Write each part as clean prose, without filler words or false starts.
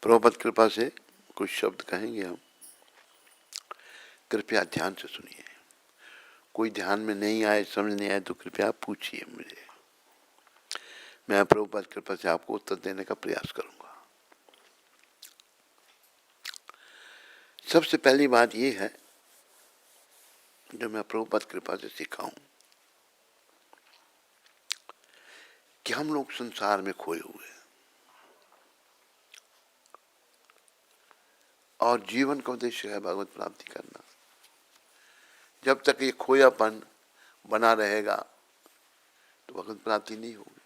प्रभुपाद कृपा से कुछ शब्द कहेंगे हम, कृपया ध्यान से सुनिए। कोई ध्यान में नहीं आए, समझ नहीं आए तो कृपया पूछिए मुझे, मैं प्रभुपाद कृपा से आपको उत्तर देने का प्रयास करूंगा। सबसे पहली बात यह है जो मैं प्रभुपाद कृपा से सीखा हूं कि हम लोग संसार में खोए हुए हैं और जीवन का उद्देश्य है भगवत प्राप्ति करना। जब तक ये खोयापन बना रहेगा तो भगवत प्राप्ति नहीं होगी।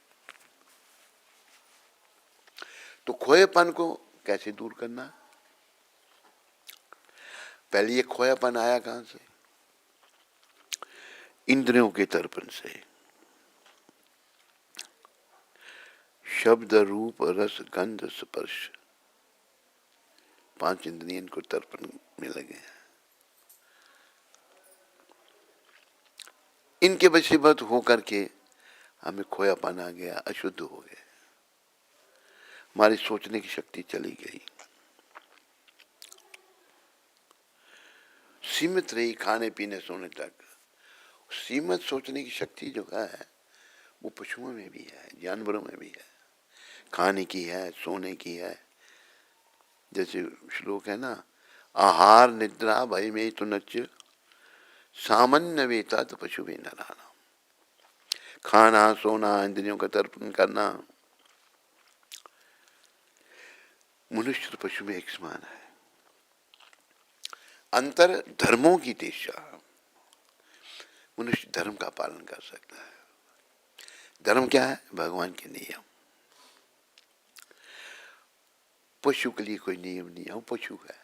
तो खोएपन को कैसे दूर करना? पहले ये खोयापन आया कहां से? इंद्रियों के तर्पण से। शब्द, रूप, रस, गंध, स्पर्श, 5 इंद्रिय इनको तर्पण में लगे हैं। इनके वशीभूत होकर के हमें खोयापन आ गया, अशुद्ध हो गए, हमारी सोचने की शक्ति चली गई, सीमित रही खाने पीने सोने तक। सीमित सोचने की शक्ति जो है वो पशुओं में भी है, जानवरों में भी है, खाने की है, सोने की है। जैसे श्लोक है ना, आहार निद्रा भय में तो नच सामान्य वेता तो पशु भी न रहना। खाना, सोना, इंद्रियों का तर्पण करना मनुष्य तो पशु में एक समान है। अंतर धर्मों की दिशा, मनुष्य धर्म का पालन कर सकता है। धर्म क्या है? भगवान के नियम। पशु के लिए कोई नियम नहीं है, वो पशु है।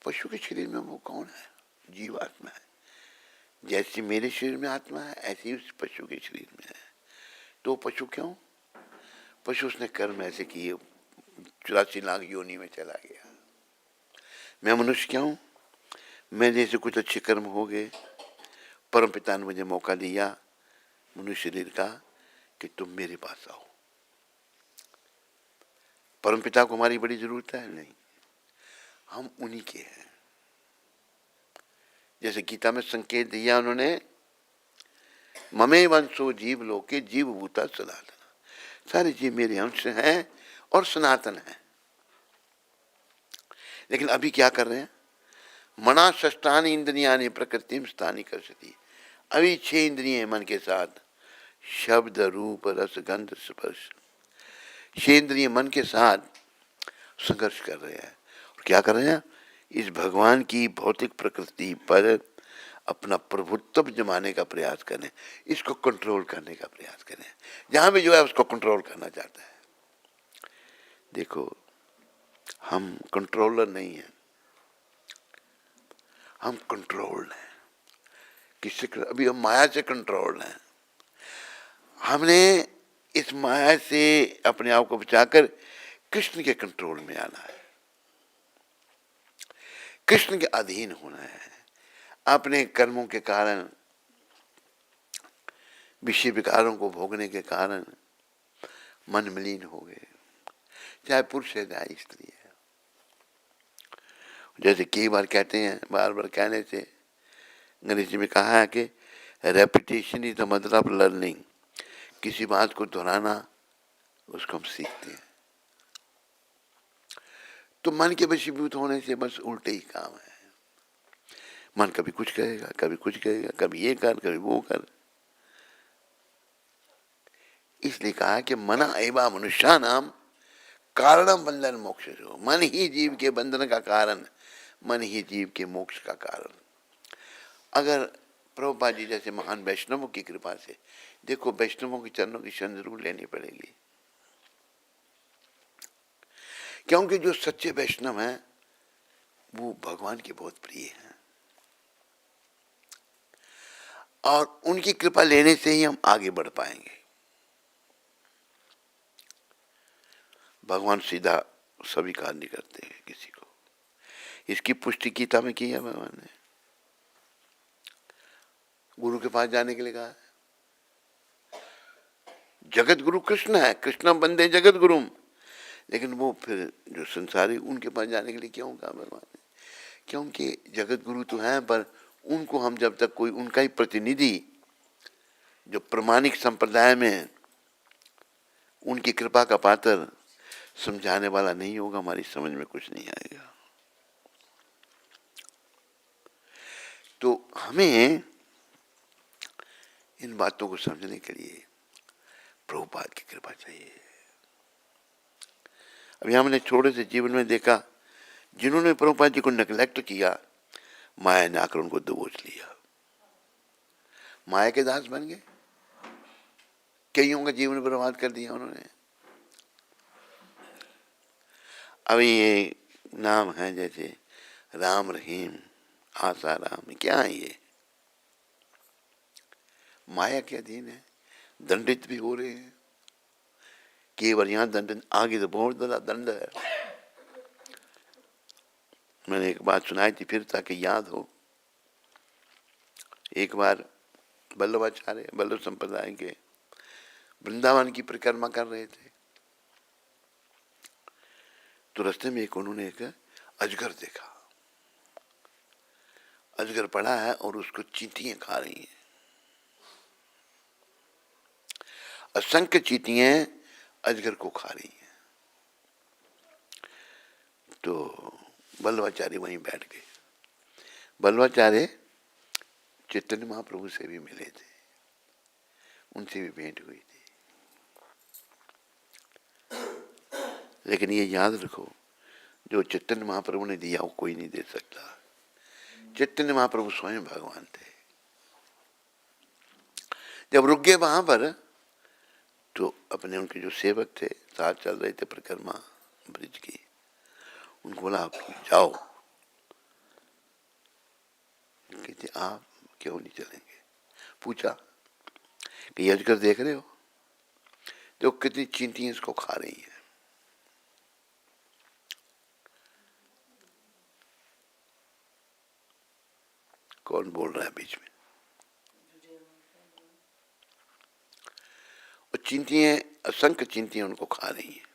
पशु के शरीर में वो कौन है? जीवात्मा है। जैसी मेरे शरीर में आत्मा है ऐसी उस पशु के शरीर में है। तो पशु क्यों? पशु उसने कर्म ऐसे किए, 84 लाख योनि में चला गया। मैं मनुष्य क्या हूं? मैं जैसे कुछ अच्छे कर्म हो गए, परमपिता ने मुझे मौका दिया मनुष्य शरीर का कि तुम मेरे पास आओ। परमपिता को हमारी बड़ी जरूरत है? नहीं, हम उन्हीं के हैं। जैसे गीता में संकेत दिया उन्होंने, ममे वंशो जीव लोके जीव भूता सनातन। सारे जीव मेरे अंश हैं और सनातन हैं। लेकिन अभी क्या कर रहे हैं? मना षष्ठानि इंद्रियानि प्रकृतिम स्थानी कर सकती। अभी 6 इंद्रिय मन के साथ, शब्द, रूप, रस, गंध, स्पर्श, 6 इंद्रिय मन के साथ संघर्ष कर रहे हैं। और क्या कर रहे हैं? इस भगवान की भौतिक प्रकृति पर अपना प्रभुत्व जमाने का प्रयास करें, इसको कंट्रोल करने का प्रयास करें। जहां भी जो है उसको कंट्रोल करना चाहता है। देखो, हम कंट्रोलर नहीं हैं, हम कंट्रोल्ड हैं। किससे? अभी हम माया से कंट्रोल्ड हैं। हमने इस माया से अपने आप को बचाकर कृष्ण के कंट्रोल में आना है, कृष्ण के अधीन होना है। अपने कर्मों के कारण, विषय विकारों को भोगने के कारण मन मलिन हो गए, चाहे पुरुष है चाहे स्त्री है। जैसे कई बार कहते हैं, बार बार कहने से गणेश जी में कहा है कि repetition is the mother of learning. किसी बात को दोहराना, उसको हम सीखते हैं। तो मन के वशीभूत होने से बस उल्टे ही काम है। मन कभी कुछ कहेगा, कभी कुछ कहेगा, कभी ये कर, कभी वो कर। इसलिए कहा कि मना एवा मनुष्यानाम कारणम बंधन मोक्ष। जो मन ही जीव के बंधन का कारण, मन ही जीव के मोक्ष का कारण। अगर प्रभुपाद जी जैसे महान वैष्णवों की कृपा से, देखो वैष्णवों के चरणों की शरण जरूर लेनी पड़ेगी, क्योंकि जो सच्चे वैष्णव हैं वो भगवान के बहुत प्रिय हैं और उनकी कृपा लेने से ही हम आगे बढ़ पाएंगे। भगवान सीधा स्वीकार नहीं करते हैं किसी को। इसकी पुष्टि गीता में की है भगवान ने। गुरु के पास जाने के लिए कहा है। जगत गुरु कृष्ण है, कृष्ण बंदे जगत गुरुम। लेकिन वो फिर जो संसारी उनके पास जाने के लिए क्यों कहा भगवान ने? क्योंकि जगत गुरु तो हैं, पर उनको हम जब तक कोई उनका ही प्रतिनिधि जो प्रमाणिक संप्रदाय में उनकी कृपा का पात्र समझाने वाला नहीं होगा, हमारी समझ में कुछ नहीं आएगा। तो हमें इन बातों को समझने के लिए प्रभुपाद की कृपा चाहिए। अभी हमने थोड़े से जीवन में देखा, जिन्होंने प्रभुपाद जी को नेग्लेक्ट किया, माया ने आकर उनको दबोच लिया, माया के दास बन गए, कईयों का जीवन बर्बाद कर दिया उन्होंने। अभी ये नाम है जैसे राम रहीम, आशा राम, क्या है ये? माया के अधीन है, दंडित भी हो रहे हैं। केवल यहाँ दंड, आगे तो बहुत बड़ा दंड है। मैंने एक बात सुनाई थी फिर ताकि याद हो। एक बार वल्लभाचार्य वल्लभ संप्रदाय के वृंदावन की परिक्रमा कर रहे थे, तो रास्ते में उन्होंने एक अजगर देखा। अजगर पड़ा है और उसको चींटियां खा रही हैं, असंख्य चींटियां अजगर को खा रही हैं। तो वल्लभाचार्य वहीं बैठ गए। वल्लभाचार्य चैतन्य महाप्रभु से भी मिले थे, उनसे भी भेंट हुई थी। लेकिन ये याद रखो, जो चैतन्य महाप्रभु ने दिया वो कोई नहीं दे सकता। चैतन्य महाप्रभु स्वयं भगवान थे। जब रुक गए वहां पर, तो अपने उनके जो सेवक थे, साथ चल रहे थे परिक्रमा ब्रिज की, उनको बोला आप जाओ। कहते आप क्यों नहीं चलेंगे? पूछा कि ये अजगर देख रहे हो, तो कितनी चींटियां इसको खा रही हैं। कौन बोल रहा है बीच में? और चींटियां, असंख्य चींटियां उनको खा रही हैं।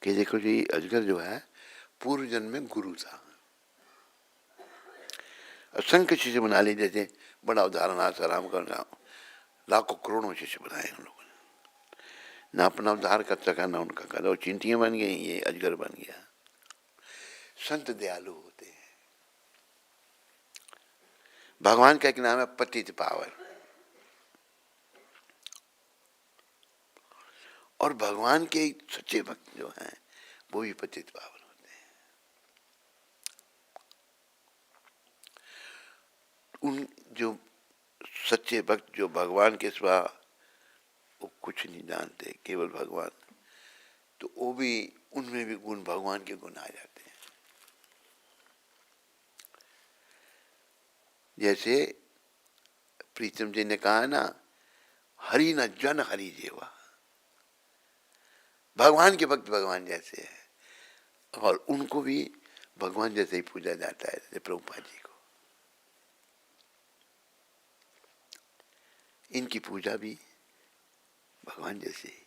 कि देखो जी, अजगर जो है पूर्व जन्म में गुरु था, असंख्य शिष्य बना ली। जैसे बड़ा उदाहरण आसाराम का, लाखों करोड़ों शिष्य बनाए उन लोगों ने, ना अपना उद्धार कर सका ना उनका कर। और चींटियां बन गई, ये अजगर बन गया। संत दयालु होते हैं। भगवान का एक नाम है पतित पावन, और भगवान के सच्चे भक्त जो हैं वो भी पतित पावन होते हैं। उन जो सच्चे भक्त जो भगवान के सिवा वो कुछ नहीं जानते, केवल भगवान, तो वो भी, उनमें भी गुण, भगवान के गुण आ जाते हैं। जैसे प्रीतम जी ने कहा ना, हरि न जन हरि जेवा। भगवान के भक्त भगवान जैसे है, और उनको भी भगवान जैसे ही पूजा जाता है, जैसे प्रभुपाद जी को। इनकी पूजा भी भगवान जैसे ही,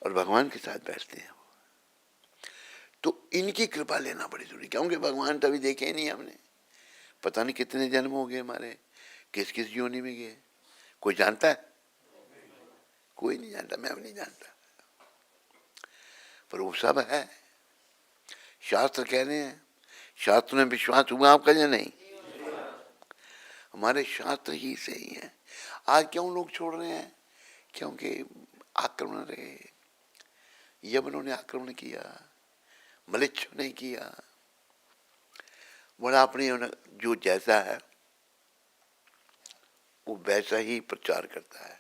और भगवान के साथ बैठते हैं वो। तो इनकी कृपा लेना बड़ी जरूरी, क्योंकि भगवान तो अभी देखे ही नहीं हमने। पता नहीं कितने जन्म हो गए हमारे, किस किस योनि में गए, कोई जानता है? कोई नहीं जानता, मैं भी नहीं जानता। पर वो सब है, शास्त्र कह रहे हैं। शास्त्र में विश्वास हुआ आपका या नहीं? हमारे शास्त्र ही सही है। आज क्यों लोग छोड़ रहे हैं? क्योंकि आक्रमण रहे, यवनों ने आक्रमण किया, मलेच्छों ने किया। बड़ा अपने जो जैसा है वो वैसा ही प्रचार करता है।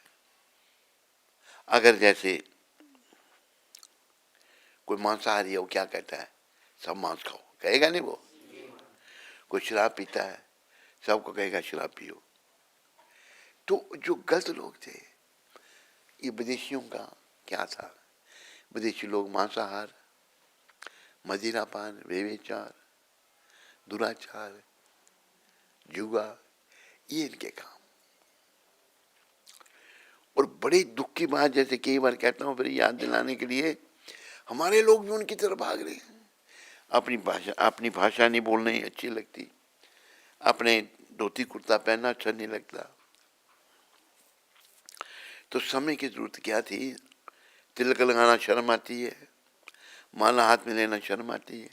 अगर जैसे कोई मांसाहारी है, वो क्या कहता है? सब मांस खाओ, कहेगा नहीं वो? कोई शराब पीता है, सबको कहेगा शराब पियो। तो जो गलत लोग थे, ये विदेशियों का क्या था? विदेशी लोग मांसाहार, मदिरापान, व्यभिचार, दुराचार, जुआ, ये इनके काम। और बड़े दुख की बात, जैसे कई बार कहता हूँ फिर याद दिलाने के लिए, हमारे लोग भी उनकी तरफ भाग रहे हैं। अपनी भाषा नहीं बोलनी अच्छी लगती, अपने धोती कुर्ता पहनना अच्छा नहीं लगता। तो समय की जरूरत क्या थी? तिलक लगाना शर्म आती है, माला हाथ में लेना शर्म आती है,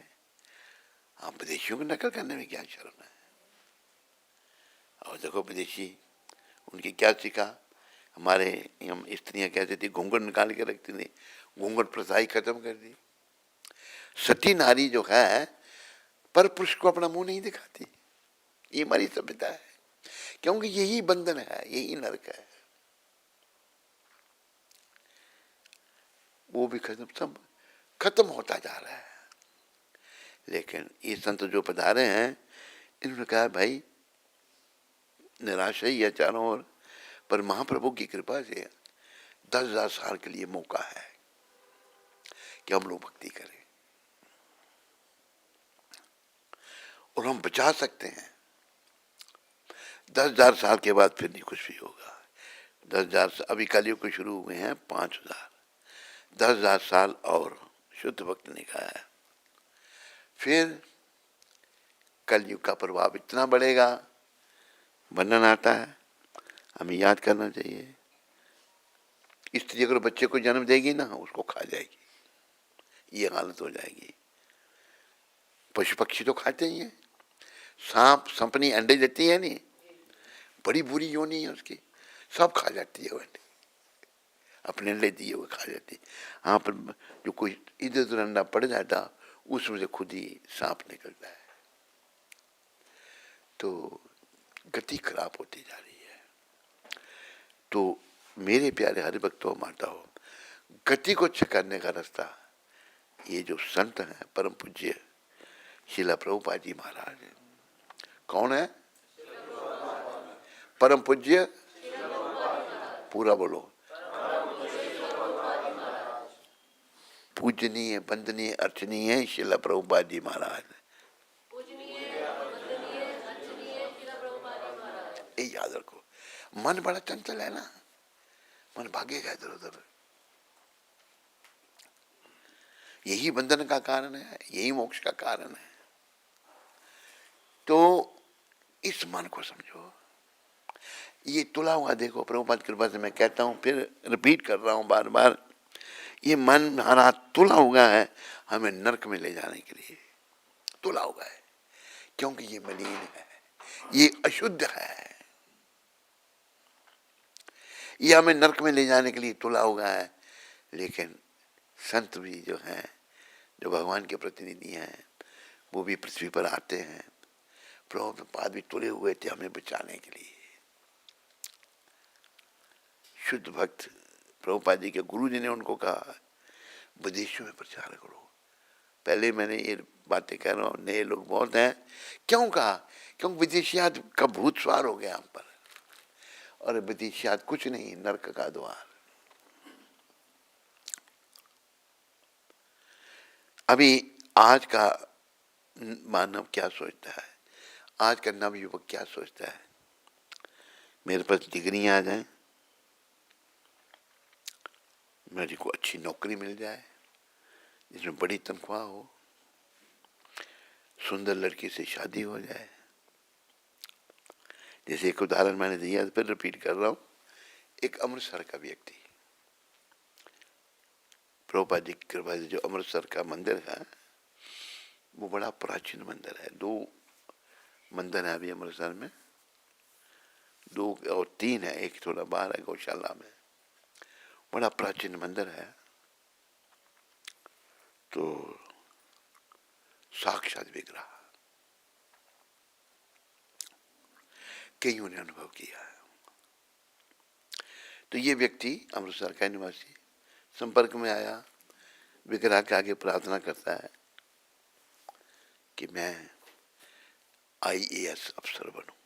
आप विदेशियों की नकल करने में क्या शर्म है? और देखो विदेशी उनकी क्या सीखा, हमारे हम स्त्रियां कहती थी घूंघट निकाल के रखती थी, घूंघट प्रथा ही खत्म कर दी। सती नारी जो है पर पुरुष को अपना मुंह नहीं दिखाती, ये हमारी सभ्यता है, क्योंकि यही बंधन है, यही नरक है। वो भी खत्म, सब खत्म होता जा रहा है। लेकिन ये संत जो पधारे हैं, इन्होंने कहा भाई निराशा ही है चारों ओर, पर महाप्रभु की कृपा से 10,000 साल के लिए मौका है कि हम लोग भक्ति करें और हम बचा सकते हैं। 10,000 साल के बाद फिर नहीं कुछ भी होगा। 10,000 अभी कलयुग के शुरू हुए हैं 5,000, 10,000 साल और शुद्ध भक्त ने कहा है। फिर कलयुग का प्रभाव इतना बढ़ेगा, वर्णन आता है, हमें याद करना चाहिए। स्त्री अगर बच्चे को जन्म देगी ना, उसको खा जाएगी, ये हालत हो जाएगी। पशु पक्षी तो खाते ही हैं, सांप संपनी अंडे देती है नहीं, बड़ी बुरी योनि है उसकी, सब खा जाती है वो अंडे, अपने अंडे दिए हुए खा जाती है। हाँ, पर जो कोई इधर उधर अंडा पड़ जाता, उसमें से खुद ही सांप निकलता है। तो गति खराब होती जा रही है। तो मेरे प्यारे हरि भक्तों माताओं, गति को अच्छा करने का रास्ता ये जो संत हैं, परम पूज्य शिला प्रभुपाद जी महाराज, कौन है? परम पूज्य, पूरा बोलो, पूजनीय वंदनीय अर्चनीय शिला प्रभुपाद जी महाराज। ये याद रखो। मन बड़ा चंचल है ना, मन भागेगा इधर उधर, यही बंधन का कारण है, यही मोक्ष का कारण है। तो इस मन को समझो, ये तुला हुआ देखो, प्रभुपाद कृपा से मैं कहता हूं, फिर रिपीट कर रहा हूं बार बार, ये मन हमारा तुला हुआ है हमें नरक में ले जाने के लिए, तुला हुआ है, क्योंकि ये मलिन है, ये अशुद्ध है, ये हमें नरक में ले जाने के लिए तुला हुआ है। लेकिन संत भी जो हैं, जो भगवान के प्रतिनिधि हैं, वो भी पृथ्वी पर आते हैं, प्रभुपाद भी तुले हुए थे हमें बचाने के लिए। शुद्ध भक्त प्रभुपाद जी के गुरु जी ने उनको कहा विदेशों में प्रचार करो। पहले मैंने ये बातें कह रहा हूँ, नए लोग बहुत हैं। क्यों कहा? क्योंकि विदेशियात का भूत सवार हो गया हम पर, और विदेशियात कुछ नहीं, नरक का द्वार। अभी आज का मानव क्या सोचता है, आज का नवयुवक क्या सोचता है? मेरे पास डिग्रियां आ जाएं, मेरी को अच्छी नौकरी मिल जाए जिसमें बड़ी तनख्वाह हो, सुंदर लड़की से शादी हो जाए। जैसे एक उदाहरण मैंने दिया, फिर रिपीट कर रहा हूं। एक अमृतसर का व्यक्ति, प्रभुपाद जी की कृपा से जो अमृतसर का मंदिर है, वो बड़ा प्राचीन मंदिर है। 2 मंदिर है अभी अमृतसर में, 2 और 3 है, एक थोड़ा बाहर है गौशाला में, बड़ा प्राचीन मंदिर है। तो साक्षात विग्रह कईयों ने अनुभव किया है। तो ये व्यक्ति अमृतसर का निवासी संपर्क में आया, विग्रह के आगे प्रार्थना करता है कि मैं IAS अफसर बनूं।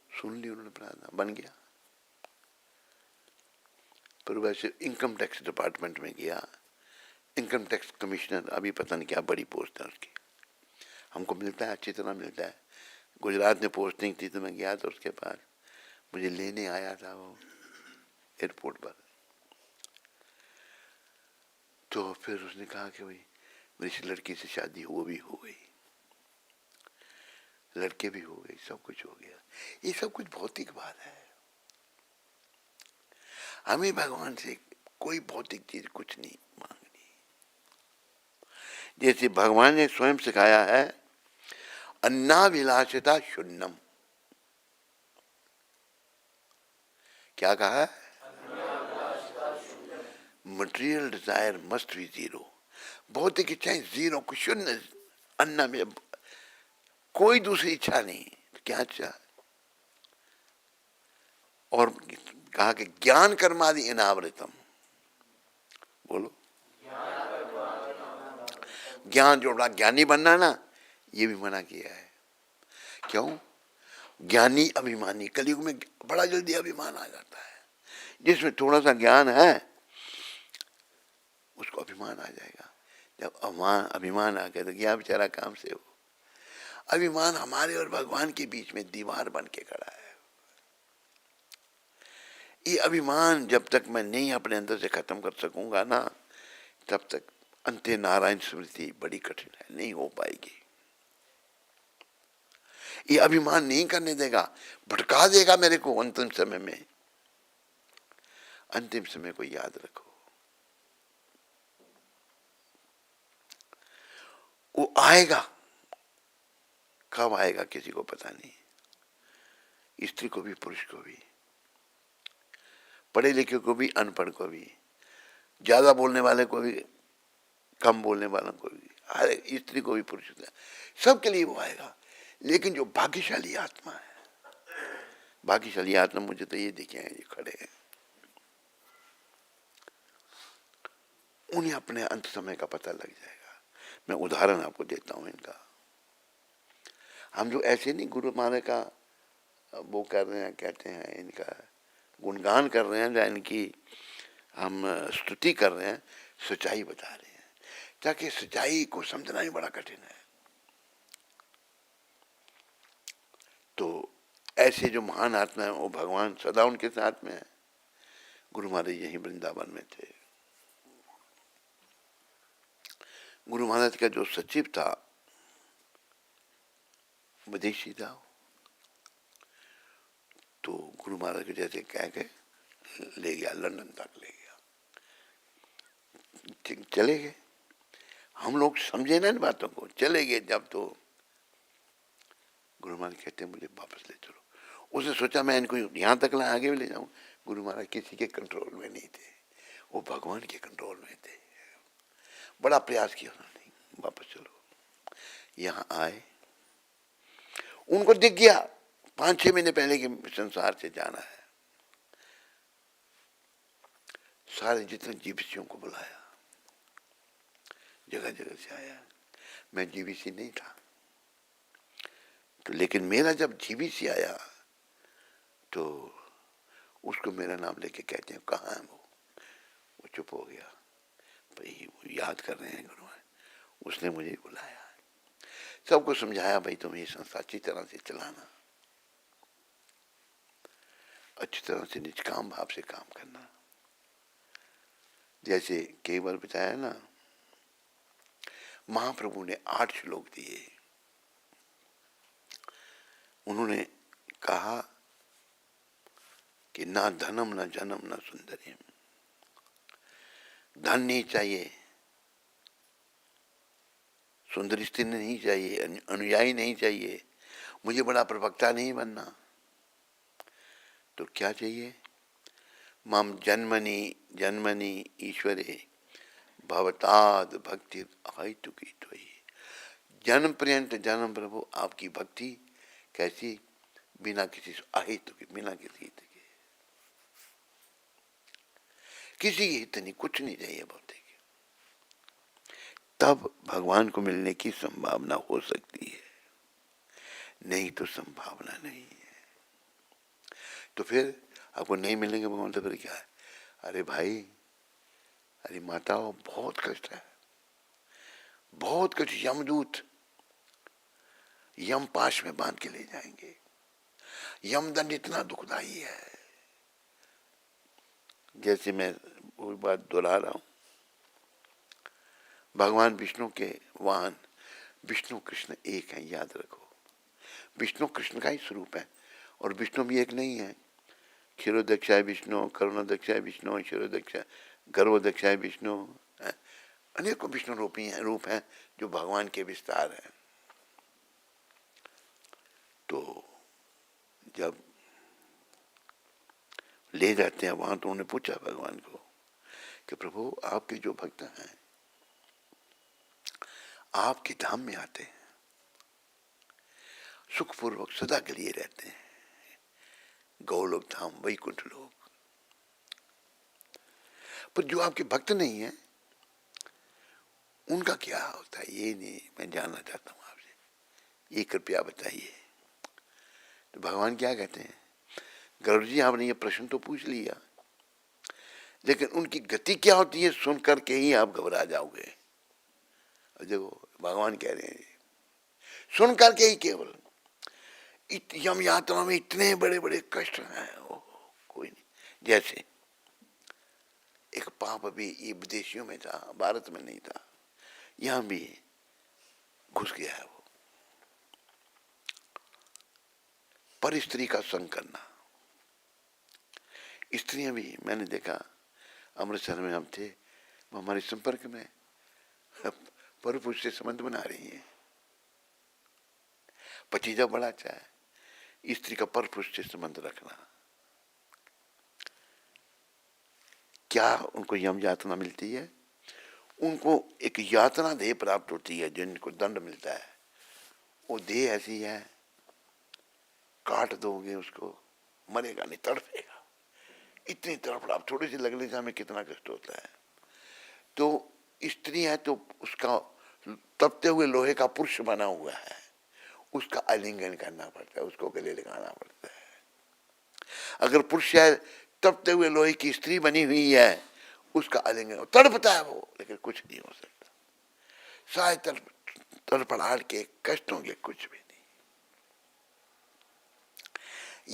सुन ली उन्होंने प्रार्थना, बन गया। फिर वैसे इनकम टैक्स डिपार्टमेंट में गया, इनकम टैक्स कमिश्नर, अभी पता नहीं क्या बड़ी पोस्ट है उसकी, हमको मिलता है, अच्छी तरह मिलता है। गुजरात में पोस्टिंग थी तो मैं गया तो उसके पास, मुझे लेने आया था वो एयरपोर्ट पर। तो फिर उसने कहा कि भाई मेरी लड़की से शादी हो भी हो गई, लड़के भी हो गए, सब कुछ हो गया। ये सब कुछ भौतिक बात है। हमें भगवान से कोई भौतिक चीज कुछ नहीं मांगनी। जैसे भगवान ने स्वयं सिखाया है, अन्नाभिलाषिता शून्यम। क्या कहा है? Material desire must be zero. भौतिक इच्छाएं जीरो, शून्य। अन्ना में कोई दूसरी इच्छा नहीं, तो क्या इच्छा? और कहा कि ज्ञान कर्मादि इनावृतम। बोलो, ज्ञान जो बड़ा ज्ञानी बनना ना, ये भी मना किया है। क्यों? ज्ञानी अभिमानी, कलयुग में बड़ा जल्दी अभिमान आ जाता है। जिसमें थोड़ा सा ज्ञान है उसको अभिमान आ जाएगा। जब अभिमान आ गया तो गया बेचारा काम से। वो अभिमान हमारे और भगवान के बीच में दीवार बन के खड़ा है। ये अभिमान जब तक मैं नहीं अपने अंदर से खत्म कर सकूंगा ना, तब तक अंत्य नारायण स्मृति बड़ी कठिन है, नहीं हो पाएगी। ये अभिमान नहीं करने देगा, भटका देगा मेरे को अंतिम समय में। अंतिम समय को याद रखो, वो आएगा। कब आएगा किसी को पता नहीं। स्त्री को भी, पुरुष को भी, पढ़े लिखे को भी, अनपढ़ को भी, ज्यादा बोलने वाले को भी, कम बोलने वालों को भी, हर स्त्री को भी, पुरुष को, सबके लिए वो आएगा। लेकिन जो भाग्यशाली आत्मा है, भाग्यशाली आत्मा मुझे तो ये दिखे हैं जो खड़े हैं, उन्हें अपने अंत समय का पता लग जाएगा। मैं उदाहरण आपको देता हूं इनका। हम जो ऐसे नहीं गुरु महाराज का वो कर रहे हैं, कहते हैं इनका गुणगान कर रहे हैं, या इनकी हम स्तुति कर रहे हैं, सच्चाई बता रहे हैं, ताकि सच्चाई को समझना ही बड़ा कठिन है। तो ऐसे जो महान आत्मा है, वो भगवान सदा उनके साथ में है। गुरु महाराज यहीं वृंदावन में थे। गुरु महाराज का जो सचिव था विदेशी था, तो गुरु महाराज के जैसे कह के ले गया, लंदन तक ले गया। चले गए, हम लोग समझे ना इन बातों को। चले गए जब, तो गुरु महाराज कहते मुझे वापस ले चलो। उसने सोचा मैं इनको यहाँ तक ला, आगे भी ले जाऊं। गुरु महाराज किसी के कंट्रोल में नहीं थे, वो भगवान के कंट्रोल में थे। बड़ा प्रयास किया उन्होंने, वापस चलो। यहाँ आए, उनको दिख गया 5-6 महीने पहले कि संसार से जाना है। सारे जितने जीविसियों को बुलाया, जगह जगह से आया। मैं जीविसी नहीं था, तो लेकिन मेरा जब जीविसी आया तो उसको मेरा नाम लेके कहते हैं कहाँ है वो चुप हो गया। भाई वो याद कर रहे हैं गुरु, उसने मुझे बुलाया, सबको समझाया भाई तुम ये संस्था अच्छी तरह से चलाना, अच्छी तरह से निष्काम भाव से काम करना। जैसे कई बार बताया ना, महाप्रभु ने 8 श्लोक दिए। उन्होंने कहा कि ना धनम ना जन्म ना सुंदरियम। धन नहीं चाहिए, सुंदर स्त्री नहीं चाहिए, अनुयायी नहीं चाहिए, मुझे बड़ा प्रवक्ता नहीं बनना। तो क्या चाहिए? माम जन्मनि जन्मनि ईश्वरे भवताद भक्ति अहितु की त्वयि। जन्म पर्यंत जन्म प्रभु आपकी भक्ति कैसी? बिना किसी अहित के, बिना किसी हित के, किसी हित नहीं, कुछ नहीं चाहिए भौतिक। तब भगवान को मिलने की संभावना हो सकती है, नहीं तो संभावना नहीं है। तो फिर आपको नहीं मिलेंगे भगवान, तो फिर क्या है? अरे भाई, अरे माताओं, बहुत कष्ट है, बहुत कुछ। यमदूत यम पाश में बांध के ले जाएंगे, यमदंड इतना दुखदाई है। जैसे मैं वो बात दोहरा रहा हूं, भगवान विष्णु के वाहन विष्णु कृष्ण एक है, याद रखो। विष्णु कृष्ण का ही स्वरूप है, और विष्णु भी एक नहीं है। क्षीरोदक्षाय विष्णु, करुणोदक्षाय विष्णु, क्षीरोदक्षाय गर्भोदक्षाय विष्णु, अनेकों विष्णु रूप हैं जो भगवान के विस्तार हैं। तो जब ले जाते हैं वहां, तो उन्होंने पूछा भगवान को कि प्रभु, आपके जो भक्त हैं आपके धाम में आते हैं, सुखपूर्वक सदा के लिए रहते हैं, गौलोक धाम वैकुंठ लोक, पर जो आपके भक्त नहीं है उनका क्या होता है, ये नहीं मैं जानना चाहता हूं आपसे, ये कृपया बताइए। तो भगवान क्या कहते हैं, गरुड़ जी आपने ये प्रश्न तो पूछ लिया, लेकिन उनकी गति क्या होती है सुन करके ही आप घबरा जाओगे। और देखो भगवान कह रहे हैं, सुन करके ही केवल यम यात्रा में इतने बड़े बड़े कष्ट हैं, कोई नहीं। जैसे एक पाप भी ये विदेशियों में था, भारत में नहीं था, यहां भी घुस गया है वो, पर स्त्री का संग करना। स्त्रियां भी मैंने देखा, अमृतसर में हम थे, वो हमारे संपर्क में पर पुरुष से संबंध बना रही है। पतीजा बड़ा अच्छा है, स्त्री का पर पुरुष से संबंध रखना, क्या उनको यम यातना मिलती है? उनको एक यातना देह प्राप्त होती है, जिनको दंड मिलता है। वो देह ऐसी है, काट दोगे उसको मरेगा नहीं, तड़पेगा, इतनी तड़फड़ाप थोड़ी सी लगने से हमें कितना कष्ट होता है। तो स्त्री है तो उसका तपते हुए लोहे का पुरुष बना हुआ है, उसका आलिंगन करना पड़ता है, उसको गले लगाना पड़ता है। अगर पुरुष है तपते हुए लोहे की स्त्री बनी हुई है, उसका आलिंगन, तड़पता है वो, लेकिन कुछ नहीं हो सकता, शायद तड़पड़ाहट के कष्टों के कुछ भी नहीं।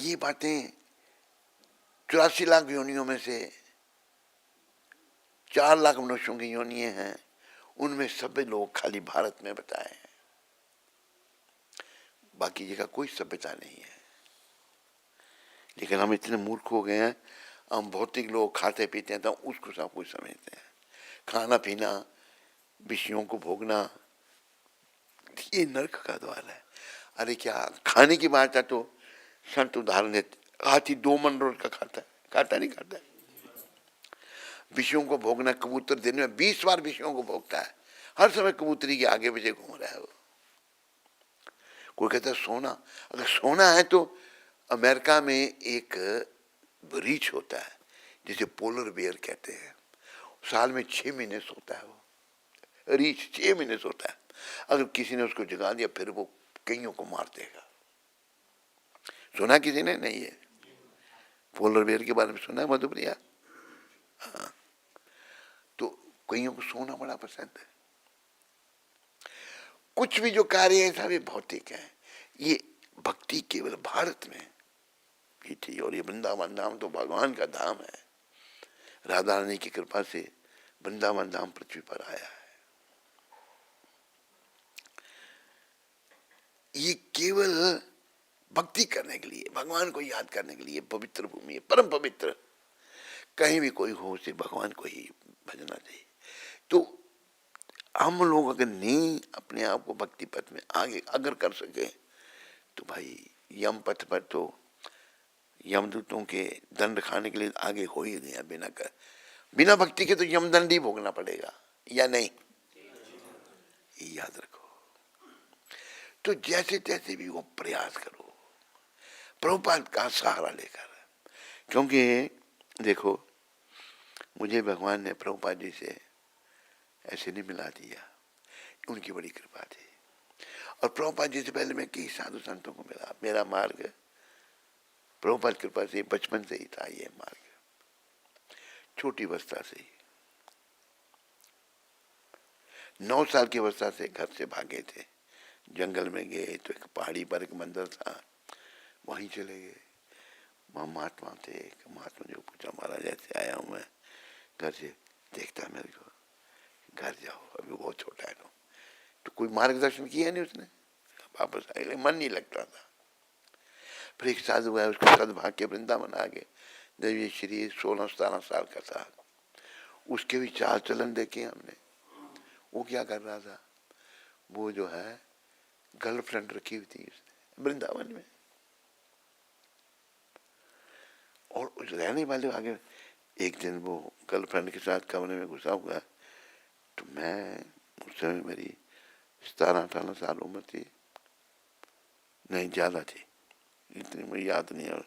ये बातें 84 लाख योनियों में से 4 लाख मनुष्यों की योनियां हैं, उनमें सभी लोग खाली भारत में बताए हैं, बाकी जगह कोई सभ्यता नहीं है। लेकिन हम इतने मूर्ख हो गए हैं, हम भौतिक लोग खाते पीते हैं तो उसको सब कुछ समझते हैं। खाना पीना, विषयों को भोगना, ये नरक का द्वार है। अरे क्या खाने की बात है तो संत उदाहरण देते, हाथी 2 मन रोज का खाता है, खाता नहीं खाता है। विषयों को भोगना, कबूतर दिन में 20 बार विषयों को भोगता है, हर समय कबूतरी के आगे पीछे घूम रहा है वो। कोई कहता है सोना, अगर सोना है तो अमेरिका में एक रीछ होता है जिसे पोलर बेयर कहते हैं, साल में 6 महीने सोता है वो रीछ, 6 महीने सोता है। अगर किसी ने उसको जगा दिया फिर वो कईयों को मार देगा। सुना किसी ने? नहीं है। पोलर बेयर के बारे में सुना है मधुप्रिया? हाँ। तो कईयों को सोना बड़ा पसंद है। कुछ भी जो कार्य है सभी भौतिक है। ये भक्ति केवल भारत में ही थी, और ये वृंदावन धाम तो भगवान का धाम है। राधा रानी की कृपा से वृंदावन धाम पृथ्वी पर आया है। ये केवल भक्ति करने के लिए, भगवान को याद करने के लिए पवित्र भूमि है, परम पवित्र। कहीं भी कोई हो उसे भगवान को ही भजना चाहिए। तो हम लोग अगर नहीं अपने आप को भक्ति पथ में आगे अगर कर सके तो भाई यम पथ पर तो यमदूतों के दंड खाने के लिए आगे हो ही नहीं। बिना भक्ति के तो यमदंड ही भोगना पड़ेगा, या नहीं? याद रखो। तो जैसे तैसे भी वो प्रयास करो प्रभुपाद का सहारा लेकर, क्योंकि देखो मुझे भगवान ने प्रभुपाद जी से ऐसे नहीं मिला दिया, उनकी बड़ी कृपा थी। और प्रभुपाद जी से पहले मैं कई साधु संतों को मिला। मेरा मार्ग प्रभुपाद कृपा से बचपन से ही था। ये मार्ग छोटी अवस्था से ही, 9 साल की अवस्था से घर से भागे थे, जंगल में गए तो एक पहाड़ी पर एक मंदिर था, वहीं चले गए। वहाँ महात्मा थे, महात्मा जी को पूछा महाराज ऐसे आया हूँ मैं घर से, देखता है मेरे को, घर जाओ अभी बहुत छोटा है तो कोई मार्गदर्शन किया नहीं उसने, वापस आए, मन नहीं लगता था। फिर एक साधु है, उसके साथ भाग के वृंदावन आ गए। जब ये श्री 16-17 साल का था, उसके भी चाल चलन देखे हमने। वो क्या कर रहा था, वो जो है गर्लफ्रेंड रखी हुई थी उसने वृंदावन में, और उस रहने वाले आगे एक दिन वो गर्लफ्रेंड के साथ कमरे में घुसा हुआ है। तो मैं उस समय मेरी 17-18 साल उम्र थी, नहीं ज़्यादा थी, इतनी मुझे याद नहीं है,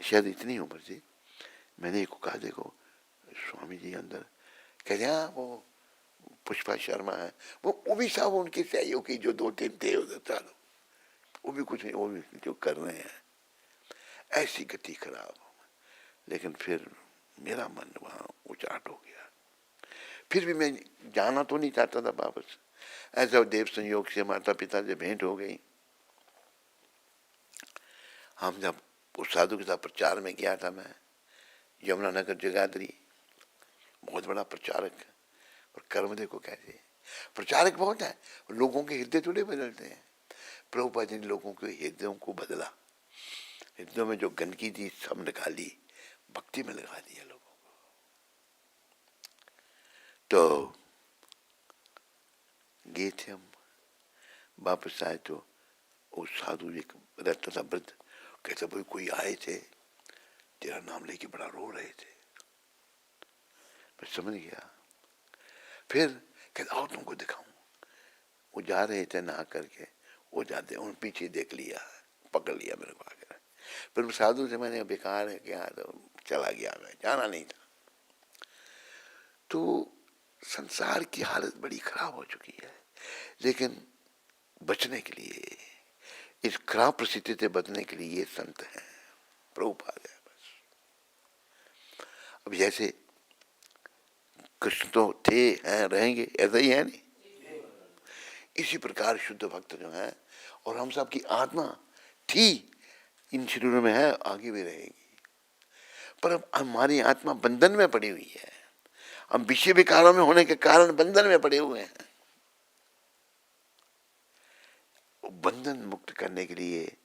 शायद इतनी उम्र थी। मैंने एक को कहा देखो स्वामी जी अंदर, कह दिया वो पुष्पा शर्मा है, वो भी सब उनके सहयोगी जो 2-3 थे उधर, चालू वो भी कुछ नहीं, वो भी जो कर रहे हैं, ऐसी गति खराब। लेकिन फिर मेरा मन वहाँ उचाट हो गया। फिर भी मैं जाना तो नहीं चाहता था वापस, ऐसा देव संयोग से माता पिता से भेंट हो गई। हम जब उस साधु के साथ प्रचार में गया था, मैं यमुनानगर जगाधरी, बहुत बड़ा प्रचारक, और कर्म देखो कैसे, प्रचारक बहुत है, लोगों के हृदय थोड़े बदलते हैं। प्रभुपाद जी ने लोगों के हृदयों को बदला, हृदयों में जो गंदगी थी सब निकाली, भक्ति में लगा दिया लोगों को। तो गए थे हम, वापस आए तो वो साधु एक रहता था वृद्ध, कहता भाई कोई आए थे तेरा नाम लेके बड़ा रो रहे थे। मैं समझ गया। फिर कहता आओ तुमको दिखाऊं। वो जा रहे थे नहा करके, वो जाते उन पीछे देख लिया, पकड़ लिया मेरे को आकर। फिर साधु से मैंने बेकार है क्या, तो चला गया, मैं जाना नहीं था। तो संसार की हालत बड़ी खराब हो चुकी है, लेकिन बचने के लिए, इस खराब परिस्थिति से बचने के लिए ये संत हैं, प्रभुपाद है बस। अब जैसे कृष्ण तो थे, हैं, रहेंगे, ऐसा ही है नहीं, इसी प्रकार शुद्ध भक्त जो है, और हम सब की आत्मा थी इन शरीरों में है, आगे भी रहेगी, पर अब हमारी आत्मा बंधन में पड़ी हुई है। हम विषय विकारों में होने के कारण बंधन में पड़े हुए हैं। बंधन मुक्त करने के लिए,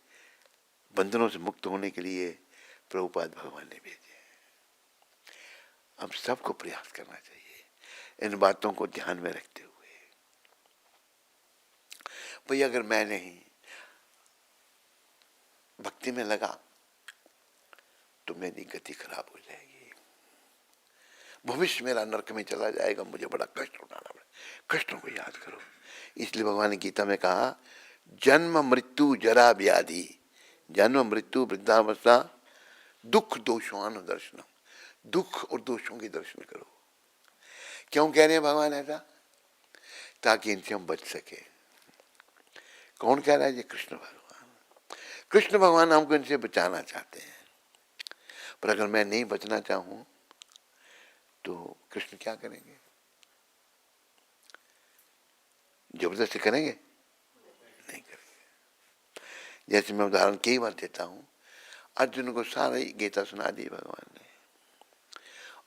बंधनों से मुक्त होने के लिए प्रभुपाद भगवान ने भेजे। हम सबको प्रयास करना चाहिए इन बातों को ध्यान में रखते हुए। भाई अगर मैं नहीं भक्ति में लगा तो मेरी गति खराब हो जाएगी, भविष्य मेरा नरक में चला जाएगा, मुझे बड़ा कष्ट उठाना पड़ेगा। कष्टों को याद करो। इसलिए भगवान ने गीता में कहा जन्म मृत्यु जरा व्याधि, जन्म मृत्यु वृद्धावस्था दुख दोषान दर्शनम, दुख और दोषों के दर्शन करो। क्यों कह रहे हैं भगवान ऐसा? ताकि इनसे हम बच सके। कौन कह रहा है? ये कृष्ण भगवान। कृष्ण भगवान हमको इनसे बचाना चाहते हैं, पर अगर मैं नहीं बचना चाहूं तो कृष्ण क्या करेंगे? जबरदस्ती करेंगे? नहीं करेंगे। जैसे मैं उदाहरण कई बार देता हूं, अर्जुन को सारी गीता सुना दी भगवान ने,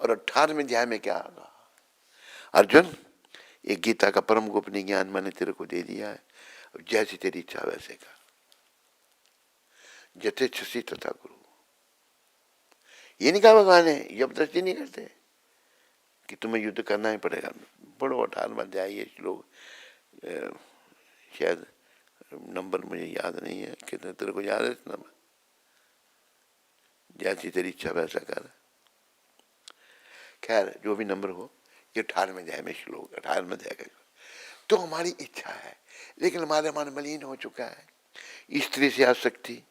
और 18वें अध्याय में क्या होगा? अर्जुन, ये गीता का परम गोपनीय ज्ञान मैंने तेरे को दे दिया है, जैसी तेरी इच्छा वैसे कर, जथेच्छसि तथा कुरु। ये नहीं कहा भगवान ने, जबरदस्ती नहीं करते कि तुम्हें युद्ध करना ही पड़ेगा। बड़ो 18वां अध्याय, ये श्लोक शायद नंबर मुझे याद नहीं है, कितने तेरे को याद है नंबर? जैसी तेरी इच्छा वैसा कर। खैर जो भी नंबर हो, ये 18वें अध्याय में श्लोक, 18वें अध्याय का। तो हमारी इच्छा है, लेकिन हमारे मन मलिन हो चुका है। स्त्री से आसक्ति,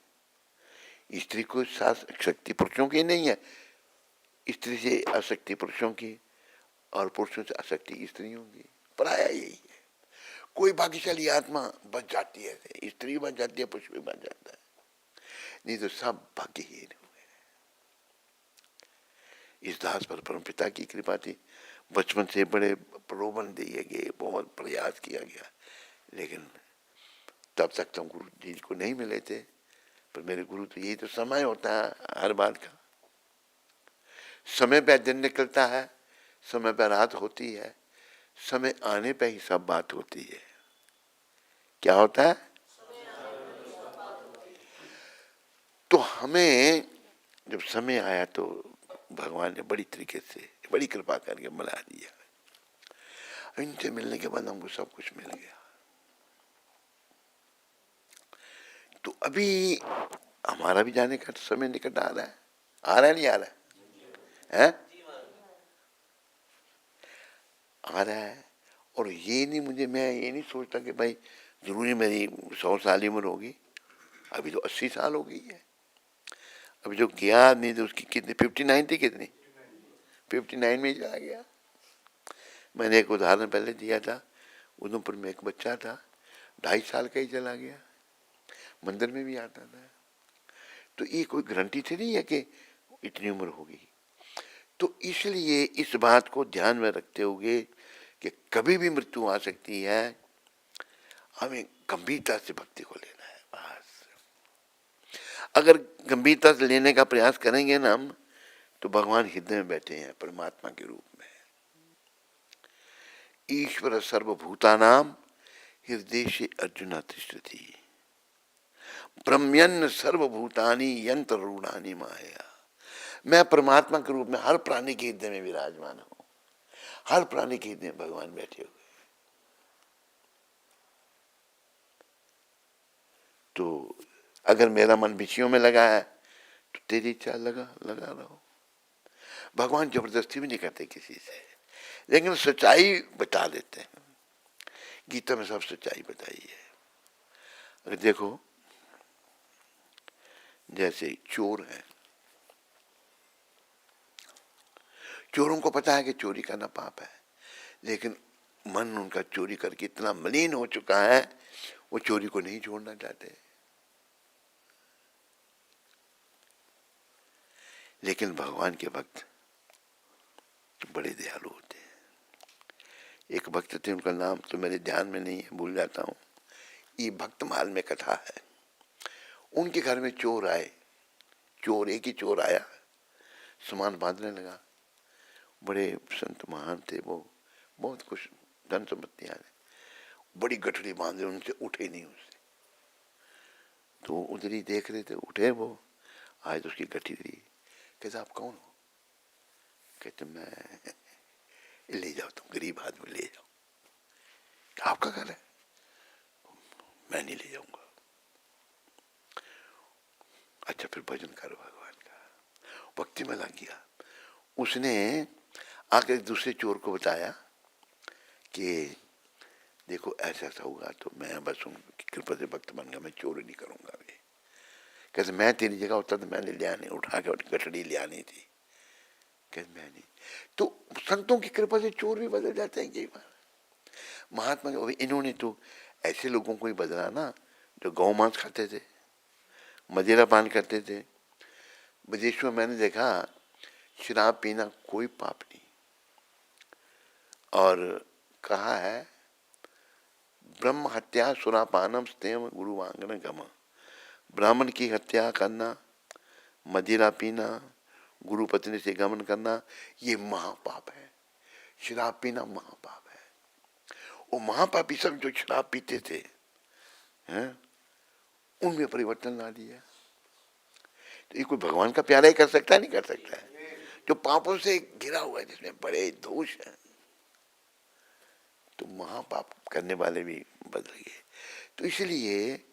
स्त्री को शक्ति पुरुषों की नहीं है, स्त्री से आसक्ति पुरुषों की, और पुरुषों से आसक्ति स्त्रियों की। पराया यही है। कोई भाग्यशाली आत्मा बच जाती है, स्त्री बच जाती है, पुरुष भी बच जाता है, नहीं तो सब भाग्यहीन हुए। इस दास पर परमपिता की कृपा थी, बचपन से बड़े प्रलोभन दिए गए, बहुत प्रयास किया गया, लेकिन तब तक तो गुरु जी को नहीं मिले थे। पर मेरे गुरु तो यही तो समय होता है हर बात का। समय पे दिन निकलता है, समय पे रात होती है, समय आने पे ही सब बात होती है। क्या होता है? तो हमें जब समय आया तो भगवान ने बड़ी तरीके से बड़ी कृपा करके मिला दिया। इनसे मिलने के बाद हमको सब कुछ मिल गया। तो अभी हमारा भी जाने का समय निकट आ रहा है। आ रहा है नहीं आ रहा है? आ रहा है। और ये नहीं, मैं ये नहीं सोचता कि भाई जरूरी मेरी 100 साल की उम्र होगी। अभी तो 80 साल हो गई है। अभी जो गया नहीं तो उसकी कितनी 59 थी, कितनी 59 में ही चला गया। मैंने एक उदाहरण पहले दिया था, उधमपुर में एक बच्चा था 2.5 साल का ही चला गया, मंदिर में भी आता था। तो ये कोई गारंटी से नहीं है कि इतनी उम्र होगी। तो इसलिए इस बात को ध्यान में रखते हुए कि कभी भी मृत्यु आ सकती है, हमें गंभीरता से भक्ति को लेना है बस। अगर गंभीरता से लेने का प्रयास करेंगे ना हम, तो भगवान हृदय में बैठे हैं परमात्मा के रूप में। ईश्वर सर्वभूतानां हृदय से अर्जुन तिष्ठति ब्रह्मण्य सर्वभूतानि यंत्र रूढ़ानि माया। मैं परमात्मा के रूप में हर प्राणी के हृदय में विराजमान हूं। हर प्राणी के हृदय में भगवान बैठे हुए। तो अगर मेरा मन विषयों में लगा है तो तेरी इच्छा लगा रहो। भगवान जबरदस्ती भी नहीं करते किसी से, लेकिन सच्चाई बता देते हैं। गीता में सब सच्चाई बताई है। अगर देखो, जैसे चोर है, चोरों को पता है कि चोरी करना पाप है, लेकिन मन उनका चोरी करके इतना मलिन हो चुका है, वो चोरी को नहीं छोड़ना चाहते। लेकिन भगवान के भक्त बड़े दयालु होते हैं। एक भक्त थे, उनका नाम तो मेरे ध्यान में नहीं है, भूल जाता हूँ। ये भक्तमाल में कथा है। उनके घर में चोर आए। चोर, एक ही चोर आया, सामान बांधने लगा। बड़े संत महान थे वो, बहुत कुछ धन संपत्तियां, बड़ी गठड़ी बांधे, उनसे उठे नहीं उससे। तो उधर ही देख रहे थे, उठे वो, आए तो उसकी गठड़ी दी। कहते आप कौन हो? कहते मैं, ले जाओ तुम गरीब आदमी, ले जाओ। आपका घर है? मैं नहीं ले जाऊंगा। अच्छा फिर भजन करो भगवान का। भक्ति में लग गया। उसने आकर दूसरे चोर को बताया कि देखो ऐसा ऐसा होगा, तो मैं बस उनकी कृपा से भक्त बन गया, मैं चोरी नहीं करूंगा भी। कहते मैं तेरी जगह होता तो मैंने ले आने, उठा के गठड़ी ले आनी थी। कहते मैं नहीं। तो संतों की कृपा से चोर भी बदल जाते हैं कई बार। महात्मा इन्होंने तो ऐसे लोगों को ही बदला ना, जो गौ मांस खाते थे, मदिरा पान करते थे। विदेशों में मैंने देखा शराब पीना कोई पाप नहीं। और कहा है ब्रह्म हत्या सुरापानम स्तेम गुरुवांगन गम। ब्राह्मण की हत्या करना, मदिरा पीना, गुरु पत्नी से गमन करना, ये महापाप है। शराब पीना महापाप है। वो महापापी सब जो शराब पीते थे हैं, उनमें परिवर्तन ला दिया। तो ये कोई भगवान का प्यारा ही कर सकता है? नहीं कर सकता है। जो पापों से घिरा हुआ है, जिसमें बड़े दोष हैं, तो महापाप करने वाले भी बदल गए। तो इसलिए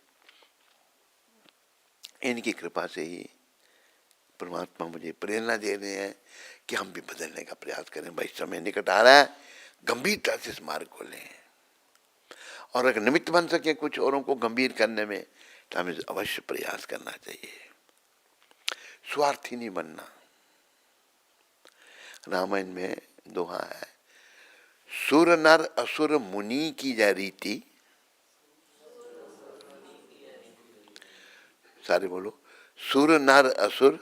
इनकी कृपा से ही परमात्मा मुझे प्रेरणा दे रहे हैं कि हम भी बदलने का प्रयास करें। भाई समय निकट आ रहा है, गंभीरता से इस मार्ग को लें। और अगर निमित्त बन सके कुछ औरों को गंभीर करने में, तो हमें अवश्य प्रयास करना चाहिए। स्वार्थी नहीं बनना। रामायण में दोहा है, सुर नर असुर मुनि की जा रीति। सारे बोलो, सुर नर असुर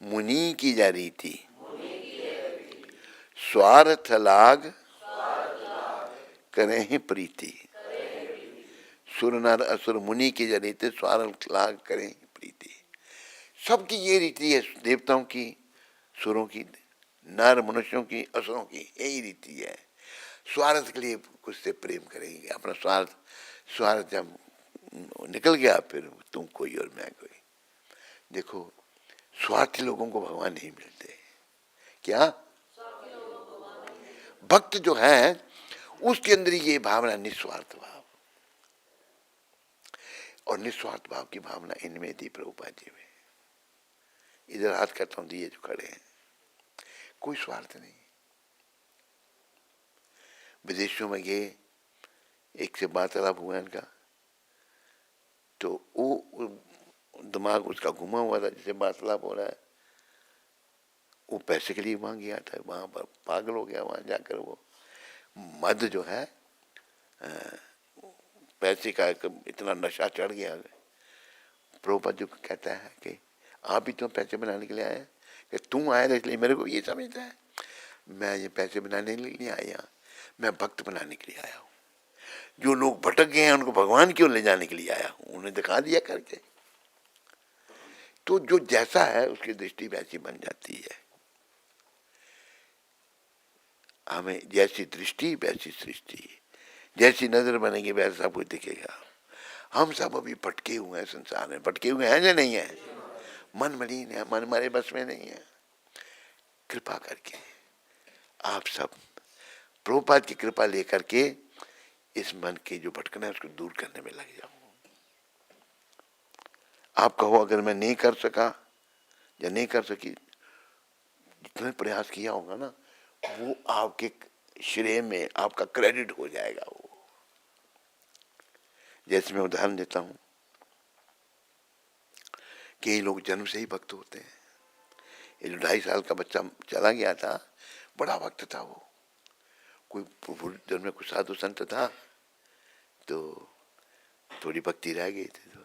मुनि की जा रीति, स्वार्थ लाग करें ही प्रीति। सुर नर असुर मुनि के जरिए स्वार्थ लाग करें प्रीति। सबकी ये रीति है, देवताओं की, सुरों की, नर मनुष्यों की, असुरों की, यही रीति है। स्वार्थ के लिए कुछ से प्रेम करेंगे, अपना स्वार्थ स्वार्थ जब निकल गया फिर तुम कोई और मैं कोई। देखो स्वार्थी लोगों को भगवान नहीं मिलते। क्या भक्त जो है उसके अंदर ये भावना निस्वार्थ भाव, और निस्वार्थ भाव की भावना इनमें थी प्रभुपाद जी में। इधर हाथ करता हूं, ये जो खड़े हैं कोई स्वार्थ नहीं। विदेशों में गए, एक से वार्तालाप हुआ इनका, तो वो दिमाग उसका घुमा हुआ था, जिसे वार्तालाप हो रहा है, वो पैसे के लिए वहां गया था, वहां पर पागल हो गया। वहां जाकर वो मद जो है, पैसे का इतना नशा चढ़ गया। प्रभुपाद जी को कहता है कि आप ही तो पैसे बनाने के लिए आए, कि तुम आए थे इसलिए मेरे को ये समझता है, मैं ये पैसे बनाने के लिए नहीं आया, मैं भक्त बनाने के लिए आया हूँ। जो लोग भटक गए हैं उनको भगवान क्यों ले जाने के लिए आया हूँ, उन्हें दिखा दिया करके। तो जो जैसा है उसकी दृष्टि वैसी बन जाती है। हमें जैसी दृष्टि वैसी सृष्टि, जैसी नजर बनेगी वैसा कुछ दिखेगा। हम सब अभी भटके हुए हैं, संसार में भटके हुए हैं या नहीं है? मन मलिन है, मन हमारे बस में नहीं है। कृपा करके आप सब प्रभुपाद की कृपा लेकर के इस मन के जो भटकना है उसको दूर करने में लग जाओ। आप कहो अगर मैं नहीं कर सका या नहीं कर सकी, जितने प्रयास किया होगा ना वो आपके श्रेय में आपका क्रेडिट हो जाएगा। वो जैसे मैं उदाहरण देता हूं, कई लोग जन्म से ही भक्त होते हैं। ये जो 2.5 साल का बच्चा चला गया था, बड़ा भक्त था वो। कोई जन्म में कुछ साधु संत था तो थोड़ी भक्ति रह गई थी तो